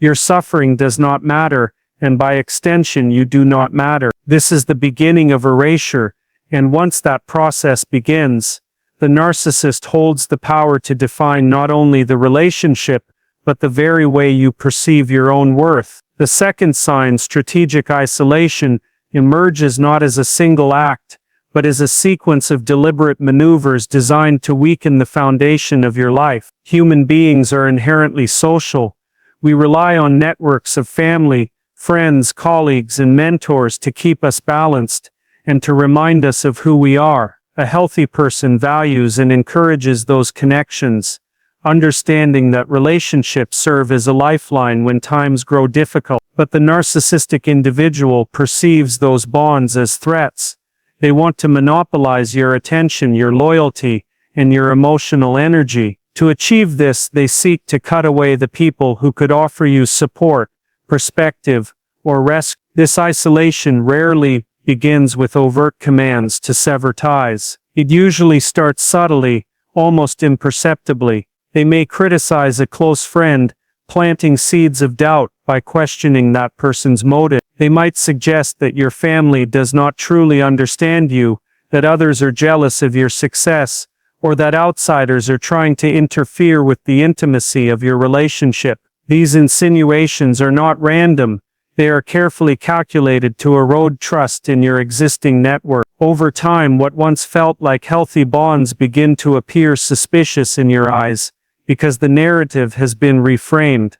Your suffering does not matter, and by extension you do not matter. This is the beginning of erasure, and once that process begins, the narcissist holds the power to define not only the relationship, but the very way you perceive your own worth. The second sign, strategic isolation, emerges not as a single act, but as a sequence of deliberate maneuvers designed to weaken the foundation of your life. Human beings are inherently social. We rely on networks of family, friends, colleagues, and mentors to keep us balanced, and to remind us of who we are. A healthy person values and encourages those connections, understanding that relationships serve as a lifeline when times grow difficult. But the narcissistic individual perceives those bonds as threats. They want to monopolize your attention, your loyalty, and your emotional energy. To achieve this, they seek to cut away the people who could offer you support, perspective, or rescue. This isolation rarely begins with overt commands to sever ties. It usually starts subtly, almost imperceptibly. They may criticize a close friend, planting seeds of doubt by questioning that person's motive. They might suggest that your family does not truly understand you, that others are jealous of your success, or that outsiders are trying to interfere with the intimacy of your relationship. These insinuations are not random. They are carefully calculated to erode trust in your existing network. Over time, what once felt like healthy bonds begin to appear suspicious in your eyes, because the narrative has been reframed.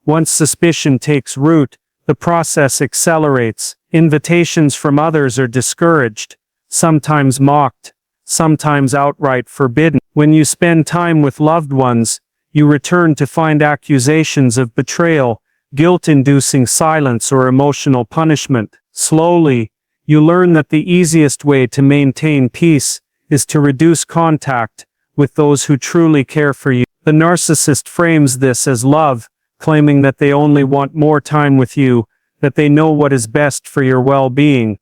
Once suspicion takes root, the process accelerates. Invitations from others are discouraged, sometimes mocked, sometimes outright forbidden. When you spend time with loved ones, you return to find accusations of betrayal, guilt-inducing silence, or emotional punishment. Slowly, you learn that the easiest way to maintain peace is to reduce contact with those who truly care for you. The narcissist frames this as love, claiming that they only want more time with you, that they know what is best for your well-being.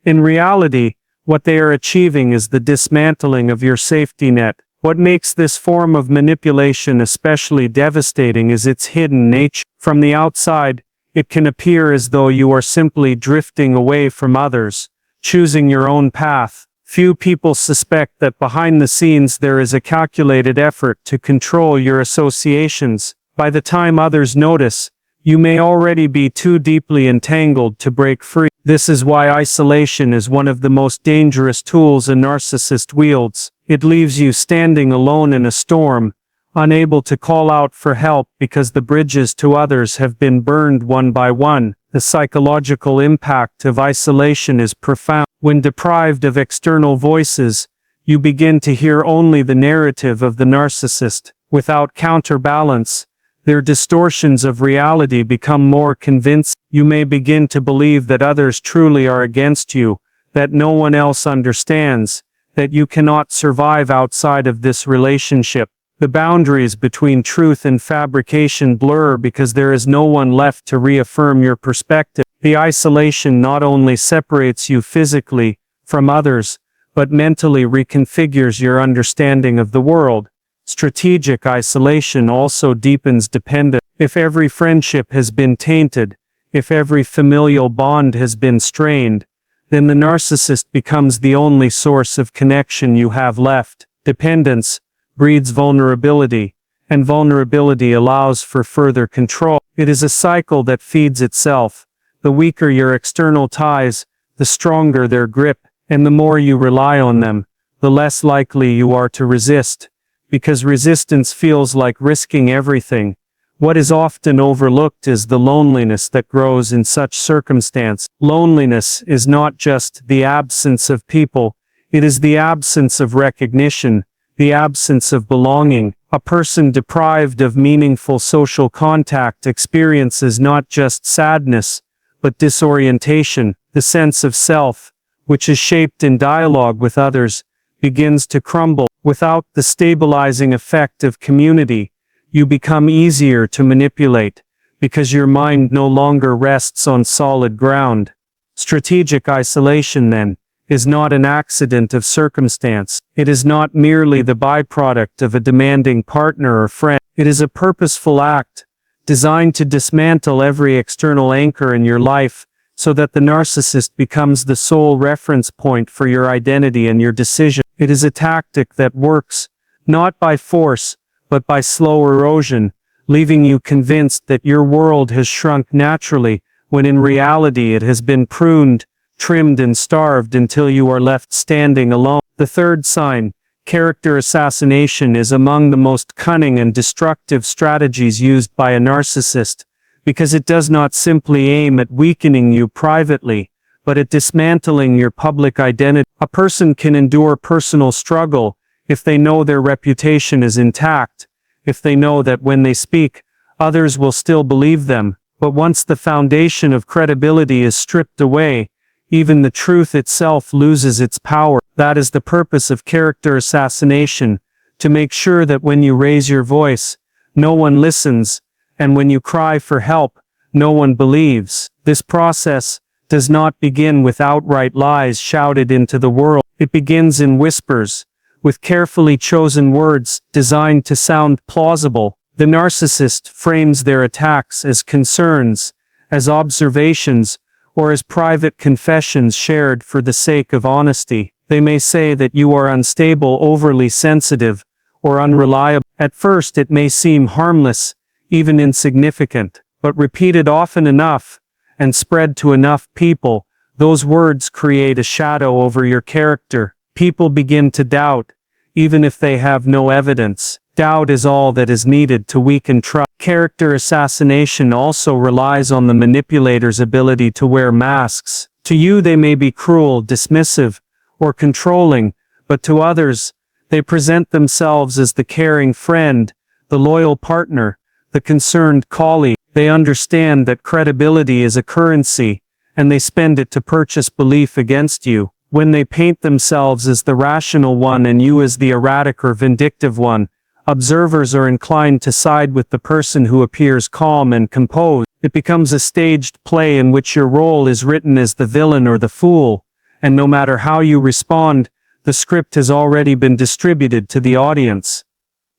In reality, what they are achieving is the dismantling of your safety net. What makes this form of manipulation especially devastating is its hidden nature. From the outside, it can appear as though you are simply drifting away from others, choosing your own path. Few people suspect that behind the scenes there is a calculated effort to control your associations. By the time others notice, you may already be too deeply entangled to break free. This is why isolation is one of the most dangerous tools a narcissist wields. It leaves you standing alone in a storm, unable to call out for help because the bridges to others have been burned one by one. The psychological impact of isolation is profound. When deprived of external voices, you begin to hear only the narrative of the narcissist. Without counterbalance, their distortions of reality become more convincing. You may begin to believe that others truly are against you, that no one else understands, that you cannot survive outside of this relationship. The boundaries between truth and fabrication blur because there is no one left to reaffirm your perspective. The isolation not only separates you physically from others, but mentally reconfigures your understanding of the world. Strategic isolation also deepens dependence. If every friendship has been tainted, if every familial bond has been strained, then the narcissist becomes the only source of connection you have left. Dependence breeds vulnerability, and vulnerability allows for further control. It is a cycle that feeds itself. The weaker your external ties, the stronger their grip, and the more you rely on them, the less likely you are to resist. Because resistance feels like risking everything. What is often overlooked is the loneliness that grows in such circumstance. Loneliness is not just the absence of people, it is the absence of recognition, the absence of belonging. A person deprived of meaningful social contact experiences not just sadness, but disorientation. The sense of self, which is shaped in dialogue with others, begins to crumble. Without the stabilizing effect of community, you become easier to manipulate, because your mind no longer rests on solid ground. Strategic isolation, then, is not an accident of circumstance. It is not merely the byproduct of a demanding partner or friend. It is a purposeful act, designed to dismantle every external anchor in your life, so that the narcissist becomes the sole reference point for your identity and your decision. It is a tactic that works, not by force, but by slow erosion, leaving you convinced that your world has shrunk naturally, when in reality it has been pruned, trimmed and starved until you are left standing alone. The third sign, character assassination, is among the most cunning and destructive strategies used by a narcissist, because it does not simply aim at weakening you privately, but at dismantling your public identity. A person can endure personal struggle if they know their reputation is intact, if they know that when they speak, others will still believe them. But once the foundation of credibility is stripped away, even the truth itself loses its power. That is the purpose of character assassination, to make sure that when you raise your voice, no one listens, and when you cry for help, no one believes. This process does not begin with outright lies shouted into the world. It begins in whispers, with carefully chosen words designed to sound plausible. The narcissist frames their attacks as concerns, as observations, or as private confessions shared for the sake of honesty. They may say that you are unstable, overly sensitive, or unreliable. At first it may seem harmless, even insignificant, but repeated often enough, and spread to enough people, those words create a shadow over your character. People begin to doubt, even if they have no evidence. Doubt is all that is needed to weaken trust. Character assassination also relies on the manipulator's ability to wear masks. To you they may be cruel, dismissive, or controlling, but to others, they present themselves as the caring friend, the loyal partner, the concerned colleague. They understand that credibility is a currency, and they spend it to purchase belief against you. When they paint themselves as the rational one and you as the erratic or vindictive one, observers are inclined to side with the person who appears calm and composed. It becomes a staged play in which your role is written as the villain or the fool, and no matter how you respond, The script has already been distributed to the audience.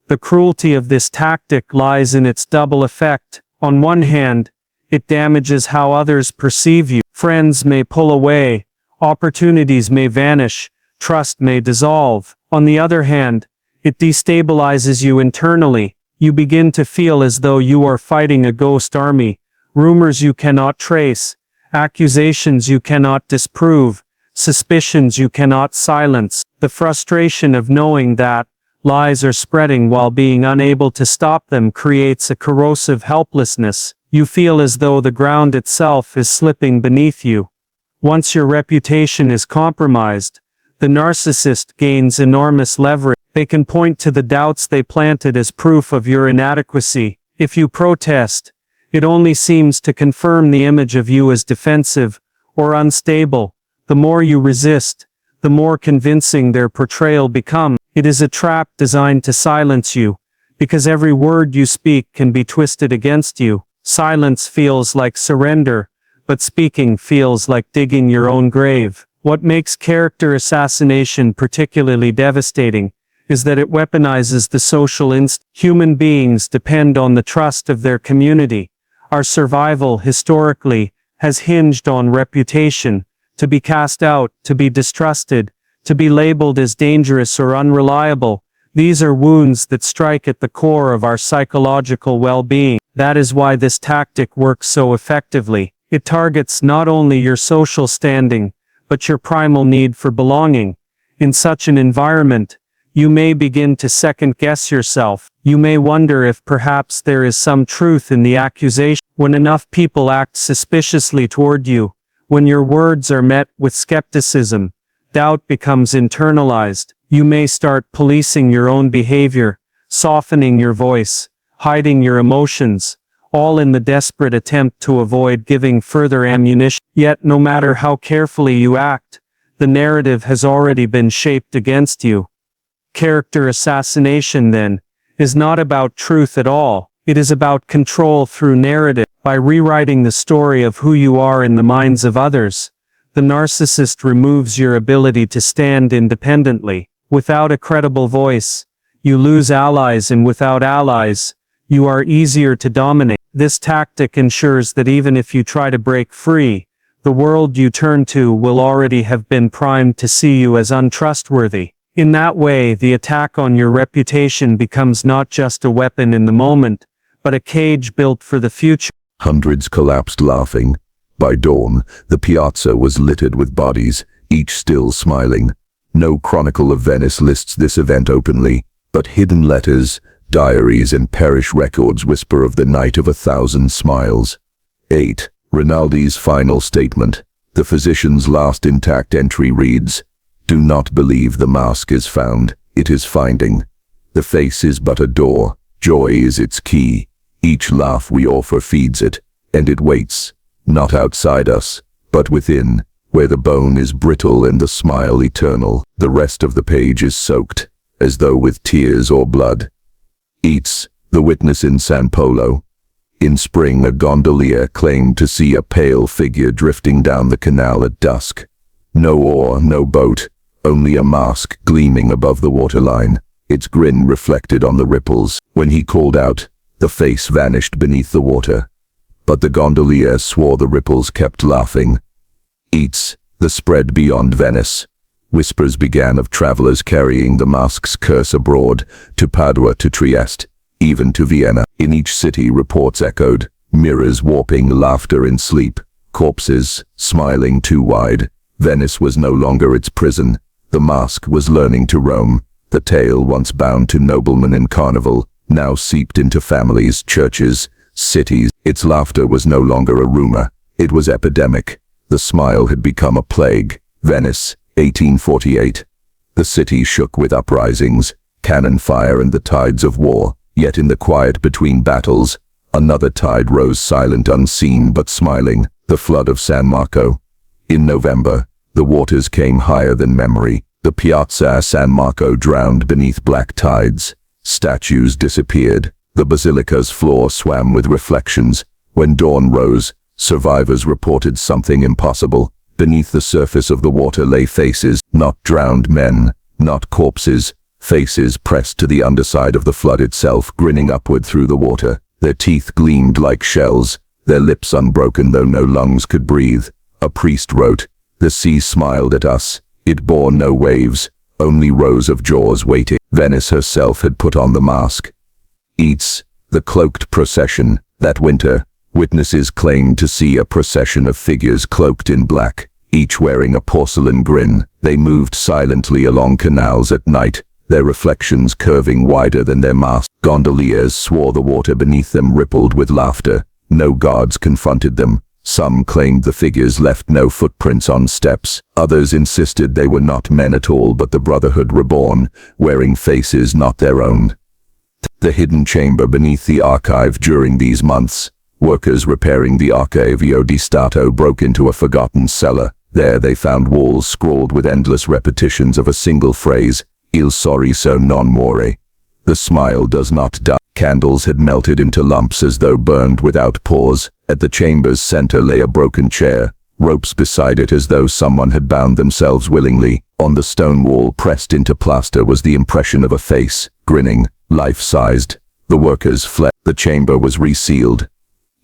The cruelty of this tactic lies in its double effect. On one hand, it damages how others perceive you. Friends may pull away, opportunities may vanish, trust may dissolve. On the other hand, it destabilizes you internally. You begin to feel as though you are fighting a ghost army, rumors you cannot trace, accusations you cannot disprove, suspicions you cannot silence. The frustration of knowing that lies are spreading while being unable to stop them creates a corrosive helplessness. You feel as though the ground itself is slipping beneath you. Once your reputation is compromised, the narcissist gains enormous leverage. They can point to the doubts they planted as proof of your inadequacy. If you protest, it only seems to confirm the image of you as defensive or unstable. The more you resist, the more convincing their portrayal becomes. It is a trap designed to silence you, because every word you speak can be twisted against you. Silence feels like surrender, but speaking feels like digging your own grave. What makes character assassination particularly devastating is that it weaponizes the social instinct. Human beings depend on the trust of their community. Our survival, historically, has hinged on reputation. To be cast out, to be distrusted, to be labeled as dangerous or unreliable. These are wounds that strike at the core of our psychological well-being. That is why this tactic works so effectively. It targets not only your social standing, but your primal need for belonging. In such an environment, you may begin to second-guess yourself. You may wonder if perhaps there is some truth in the accusation. When enough people act suspiciously toward you, when your words are met with skepticism, doubt becomes internalized. You may start policing your own behavior, softening your voice, hiding your emotions, all in the desperate attempt to avoid giving further ammunition. Yet no matter how carefully you act, the narrative has already been shaped against you. Character assassination, then, is not about truth at all. It is about control through narrative. By rewriting the story of who you are in the minds of others, the narcissist removes your ability to stand independently. Without a credible voice, you lose allies, and without allies, you are easier to dominate. This tactic ensures that even if you try to break free, the world you turn to will already have been primed to see you as untrustworthy. In that way, the attack on your reputation becomes not just a weapon in the moment, but a cage built for the future. Hundreds collapsed laughing. By dawn, the piazza was littered with bodies, each still smiling. No chronicle of Venice lists this event openly, but hidden letters, diaries and parish records whisper of the night of 1,000 smiles. 8. Renaldi's final statement. The physician's last intact entry reads, "Do not believe the mask is found, it is finding. The face is but a door, joy is its key. Each laugh we offer feeds it, and it waits, not outside us, but within, where the bone is brittle and the smile eternal." The rest of the page is soaked, as though with tears or blood. Eats, the witness in San Polo. In spring, a gondolier claimed to see a pale figure drifting down the canal at dusk. No oar, no boat, only a mask gleaming above the waterline, its grin reflected on the ripples. When he called out, the face vanished beneath the water. But the gondolier swore the ripples kept laughing. Eats, the spread beyond Venice. Whispers began of travelers carrying the mask's curse abroad, to Padua, to Trieste, even to Vienna. In each city reports echoed, mirrors warping laughter in sleep, corpses smiling too wide. Venice was no longer its prison. The mask was learning to roam. The tale, once bound to noblemen in Carnival, now seeped into families, churches, cities. Its laughter was no longer a rumor. It was epidemic. The smile had become a plague. Venice, 1848. The city shook with uprisings, cannon fire and the tides of war. Yet in the quiet between battles, another tide rose, silent, unseen, but smiling, the flood of San Marco. In November, the waters came higher than memory. The Piazza San Marco drowned beneath black tides. Statues disappeared. The basilica's floor swam with reflections. When dawn rose, survivors reported something impossible. Beneath the surface of the water lay faces, not drowned men, not corpses, faces pressed to the underside of the flood itself, grinning upward through the water. Their teeth gleamed like shells, their lips unbroken though no lungs could breathe. A priest wrote, "The sea smiled at us, it bore no waves, only rows of jaws waiting." Venice herself had put on the mask. Eats, the cloaked procession. That winter, witnesses claimed to see a procession of figures cloaked in black, each wearing a porcelain grin. They moved silently along canals at night, their reflections curving wider than their masks. Gondoliers swore the water beneath them rippled with laughter. No guards confronted them. Some claimed the figures left no footprints on steps. Others insisted they were not men at all but the Brotherhood reborn, wearing faces not their own. The hidden chamber beneath the archive. During these months, workers repairing the Archivio di Stato broke into a forgotten cellar. There they found walls scrawled with endless repetitions of a single phrase, "Il sorriso non muore." The smile does not die. Candles had melted into lumps as though burned without pause. At the chamber's center lay a broken chair, ropes beside it as though someone had bound themselves willingly. On the stone wall pressed into plaster was the impression of a face, grinning, life-sized. The workers fled. The chamber was resealed.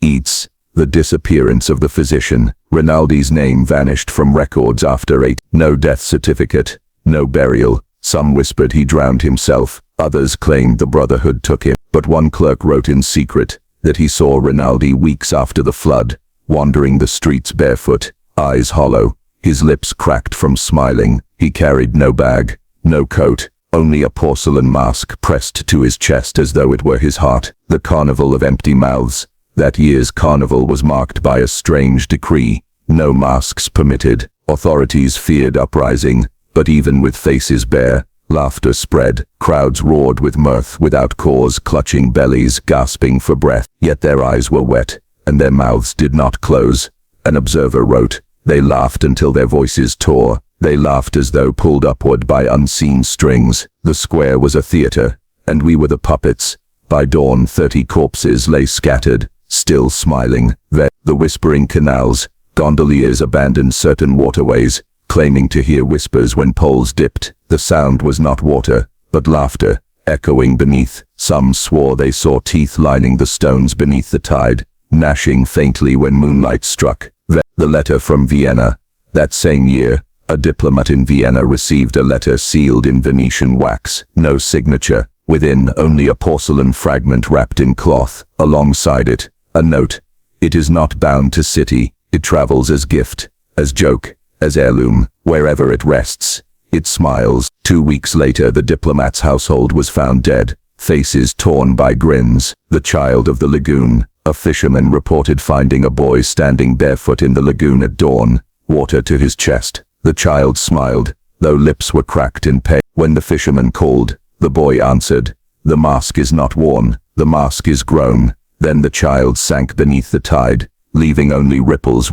Eats, the disappearance of the physician. Renaldi's name vanished from records after 8. No death certificate, no burial. Some whispered he drowned himself. Others claimed the Brotherhood took him. But one clerk wrote in secret that he saw Renaldi weeks after the flood, wandering the streets barefoot, eyes hollow, his lips cracked from smiling. He carried no bag, no coat, only a porcelain mask pressed to his chest as though it were his heart. The Carnival of Empty Mouths. That year's carnival was marked by a strange decree. No masks permitted. Authorities feared uprising, but even with faces bare, laughter spread. Crowds roared with mirth without cause, clutching bellies, gasping for breath. Yet their eyes were wet, and their mouths did not close. An observer wrote, "They laughed until their voices tore. They laughed as though pulled upward by unseen strings." The square was a theater, and we were the puppets. By dawn 30 corpses lay scattered, still smiling. The whispering canals. Gondoliers abandoned certain waterways, claiming to hear whispers when poles dipped. The sound was not water, but laughter, echoing beneath. Some swore they saw teeth lining the stones beneath the tide, gnashing faintly when moonlight struck. The letter from Vienna. That same year, a diplomat in Vienna received a letter sealed in Venetian wax. No signature. Within, only a porcelain fragment wrapped in cloth. Alongside it, a note. "It is not bound to city. It travels as gift, as joke, as heirloom. Wherever it rests, it smiles." 2 weeks later, the diplomat's household was found dead, faces torn by grins. The child of the lagoon. A fisherman reported finding a boy standing barefoot in the lagoon at dawn, water to his chest. The child smiled, though lips were cracked in pain. When the fisherman called, the boy answered, "The mask is not worn, the mask is grown." Then the child sank beneath the tide, leaving only ripples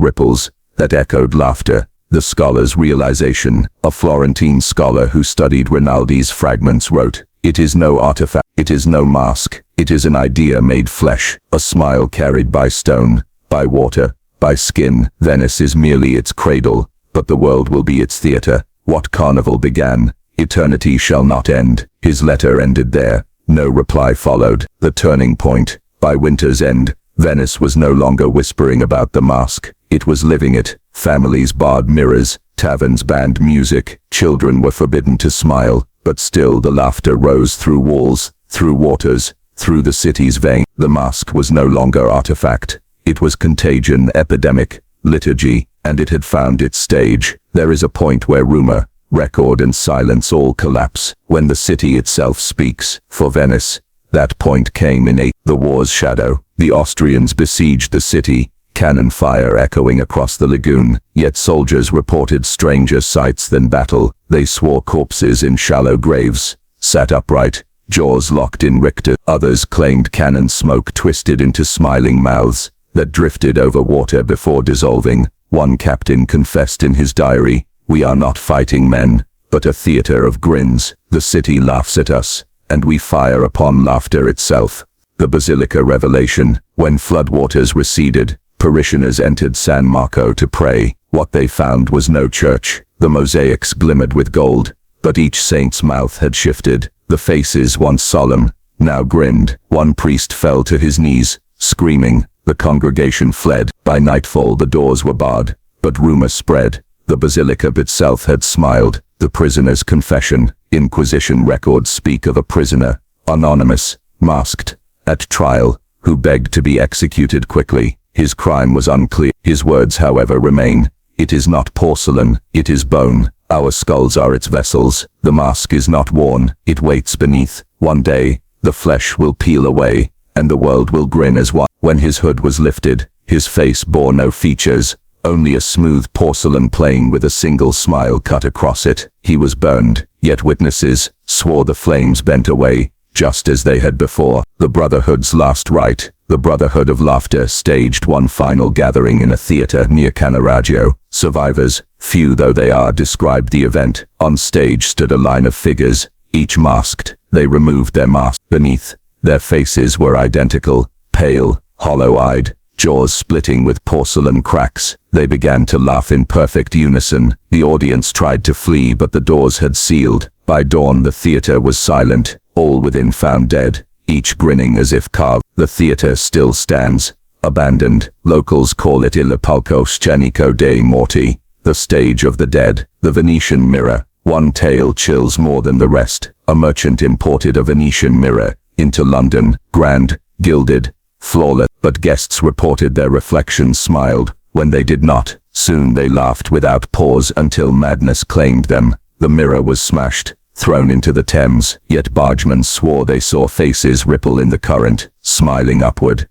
that echoed laughter. The scholar's realization. A Florentine scholar who studied Rinaldi's fragments wrote, "It is no artifact, it is no mask, it is an idea made flesh, a smile carried by stone, by water, by skin. Venice is merely its cradle, but the world will be its theater. What carnival began, eternity shall not end." His letter ended there. No reply followed. The turning point. By winter's end, Venice was no longer whispering about the mask. It was living it. Families barred mirrors, taverns banned music, children were forbidden to smile, but still the laughter rose through walls, through waters, through the city's veins. The mask was no longer artifact. It was contagion, epidemic, liturgy, and it had found its stage. There is a point where rumor, record and silence all collapse, when the city itself speaks. For Venice, that point came in the war's shadow. The Austrians besieged the city, cannon fire echoing across the lagoon, yet soldiers reported stranger sights than battle. They swore corpses in shallow graves, sat upright, jaws locked in Richter. Others claimed cannon smoke twisted into smiling mouths that drifted over water before dissolving. One captain confessed in his diary, "We are not fighting men, but a theater of grins. The city laughs at us, and we fire upon laughter itself." The Basilica Revelation. When floodwaters receded, parishioners entered San Marco to pray. What they found was no church. The mosaics glimmered with gold, but each saint's mouth had shifted. The faces, once solemn, now grinned. One priest fell to his knees, screaming. The congregation fled. By nightfall the doors were barred, but rumor spread. The basilica itself had smiled. The prisoner's confession. Inquisition records speak of a prisoner, anonymous, masked, at trial, who begged to be executed quickly. His crime was unclear. His words, however, remain. It is not porcelain, it is bone. Our skulls are its vessels. The mask is not worn, it waits beneath. One day, the flesh will peel away, and the world will grin as one. When his hood was lifted, his face bore no features, only a smooth porcelain plane with a single smile cut across it. He was burned, yet witnesses swore the flames bent away, just as they had before. The Brotherhood's last rite, the Brotherhood of Laughter, staged one final gathering in a theater near Canaraggio. Survivors, few though they are, described the event. On stage stood a line of figures, each masked. They removed their masks. Beneath, their faces were identical, pale, hollow-eyed, jaws splitting with porcelain cracks. They began to laugh in perfect unison. The audience tried to flee, but the doors had sealed. By dawn the theater was silent, all within found dead, each grinning as if carved. The theater still stands, abandoned. Locals call it Il Palco Scenico dei Morti, the stage of the dead. The Venetian mirror. One tale chills more than the rest. A merchant imported a Venetian mirror into London, grand, gilded, flawless, but guests reported their reflections smiled when they did not. Soon they laughed without pause until madness claimed them. The mirror was smashed, thrown into the Thames, yet bargemen swore they saw faces ripple in the current, smiling upward.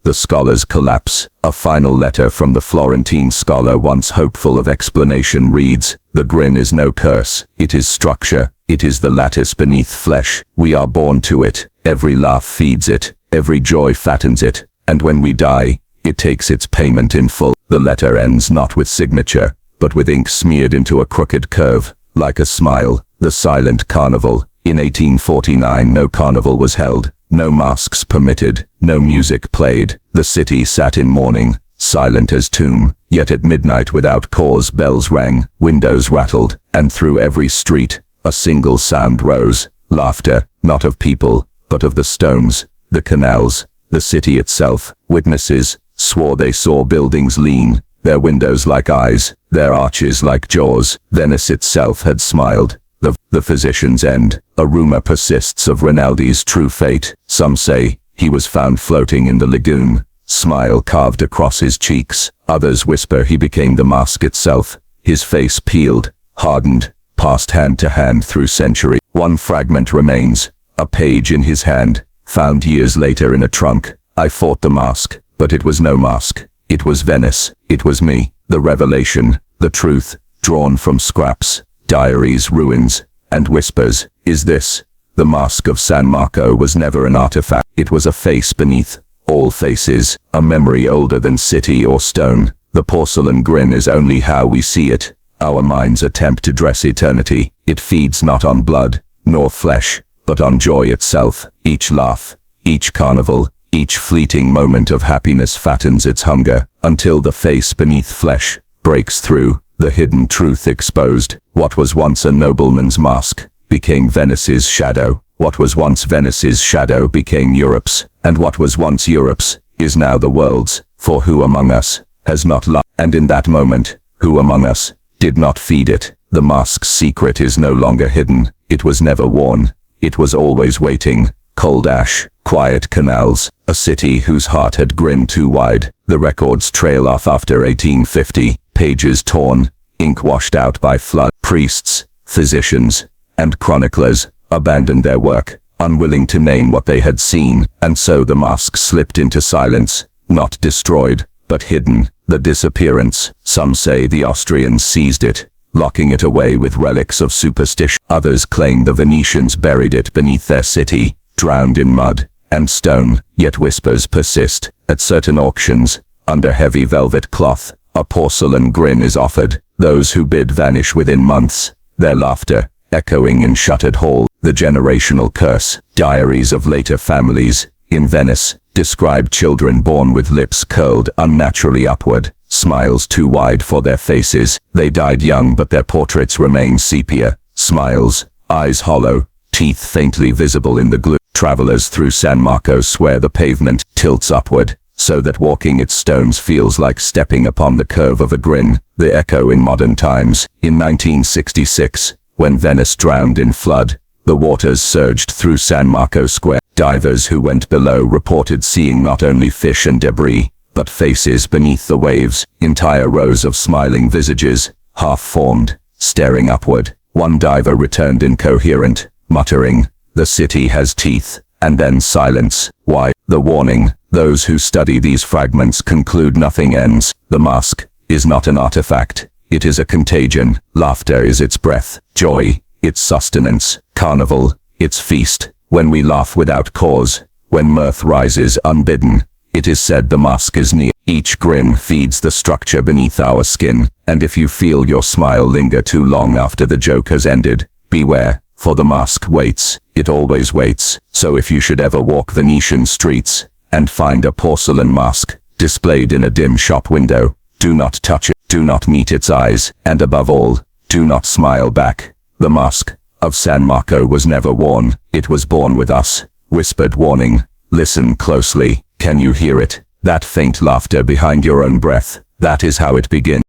The scholar's collapse. A final letter from the Florentine scholar, once hopeful of explanation, reads, "The grin is no curse, it is structure, it is the lattice beneath flesh. We are born to it, every laugh feeds it, every joy fattens it, and when we die, it takes its payment in full." The letter ends not with signature, but with ink smeared into a crooked curve, like a smile. The silent carnival. In 1849 no carnival was held, no masks permitted, no music played. The city sat in mourning, silent as tomb. Yet at midnight without cause bells rang, windows rattled, and through every street, a single sound rose. Laughter, not of people, but of the stones, the canals, the city itself. Witnesses swore they saw buildings lean, their windows like eyes, their arches like jaws. Venice itself had smiled. The physician's end. A rumor persists of Renaldi's true fate. Some say he was found floating in the lagoon, smile carved across his cheeks. Others whisper he became the mask itself. His face peeled, hardened, passed hand to hand through centuries. One fragment remains, a page in his hand, found years later in a trunk. "I fought the mask, but it was no mask. It was Venice. It was me." The revelation, the truth, drawn from scraps, diaries, ruins, and whispers. Is this? The mask of San Marco was never an artifact. It was a face beneath all faces, a memory older than city or stone. The porcelain grin is only how we see it. Our minds attempt to dress eternity. It feeds not on blood, nor flesh, but on joy itself. Each laugh, each carnival, each fleeting moment of happiness fattens its hunger, until the face beneath flesh breaks through, the hidden truth exposed. What was once a nobleman's mask became Venice's shadow. What was once Venice's shadow became Europe's, and what was once Europe's is now the world's. For who among us has not loved? And in that moment, who among us did not feed it? The mask's secret is no longer hidden. It was never worn. It was always waiting. Cold ash, quiet canals, a city whose heart had grinned too wide. The records trail off after 1850, pages torn, ink washed out by flood. Priests, physicians, and chroniclers abandoned their work, unwilling to name what they had seen, and so the mask slipped into silence, not destroyed, but hidden. The disappearance. Some say the Austrians seized it, locking it away with relics of superstition. Others claim the Venetians buried it beneath their city, drowned in mud and stone. Yet whispers persist. At certain auctions, under heavy velvet cloth, a porcelain grin is offered. Those who bid vanish within months, their laughter echoing in shuttered hall. The generational curse. Diaries of later families. In Venice, describe children born with lips curled unnaturally upward, smiles too wide for their faces. They died young but their portraits remain sepia, smiles, eyes hollow, teeth faintly visible in the gloom. Travelers through San Marco swear the pavement tilts upward, so that walking its stones feels like stepping upon the curve of a grin. The echo in modern times. In 1966, when Venice drowned in flood, the waters surged through San Marco Square. Divers who went below reported seeing not only fish and debris, but faces beneath the waves, entire rows of smiling visages, half-formed, staring upward. One diver returned incoherent, muttering, "The city has teeth," and then silence. Why? The warning. Those who study these fragments conclude nothing ends. The mask is not an artifact. It is a contagion. Laughter is its breath. Joy, its sustenance. Carnival, its feast. When we laugh without cause, when mirth rises unbidden, it is said the mask is near. Each grin feeds the structure beneath our skin, and if you feel your smile linger too long after the joke has ended, beware, for the mask waits. It always waits. So if you should ever walk Venetian streets, and find a porcelain mask, displayed in a dim shop window, do not touch it, do not meet its eyes, and above all, do not smile back. The mask of San Marco was never worn, it was born with us. Whispered warning, listen closely, can you hear it? That faint laughter behind your own breath, that is how it begins.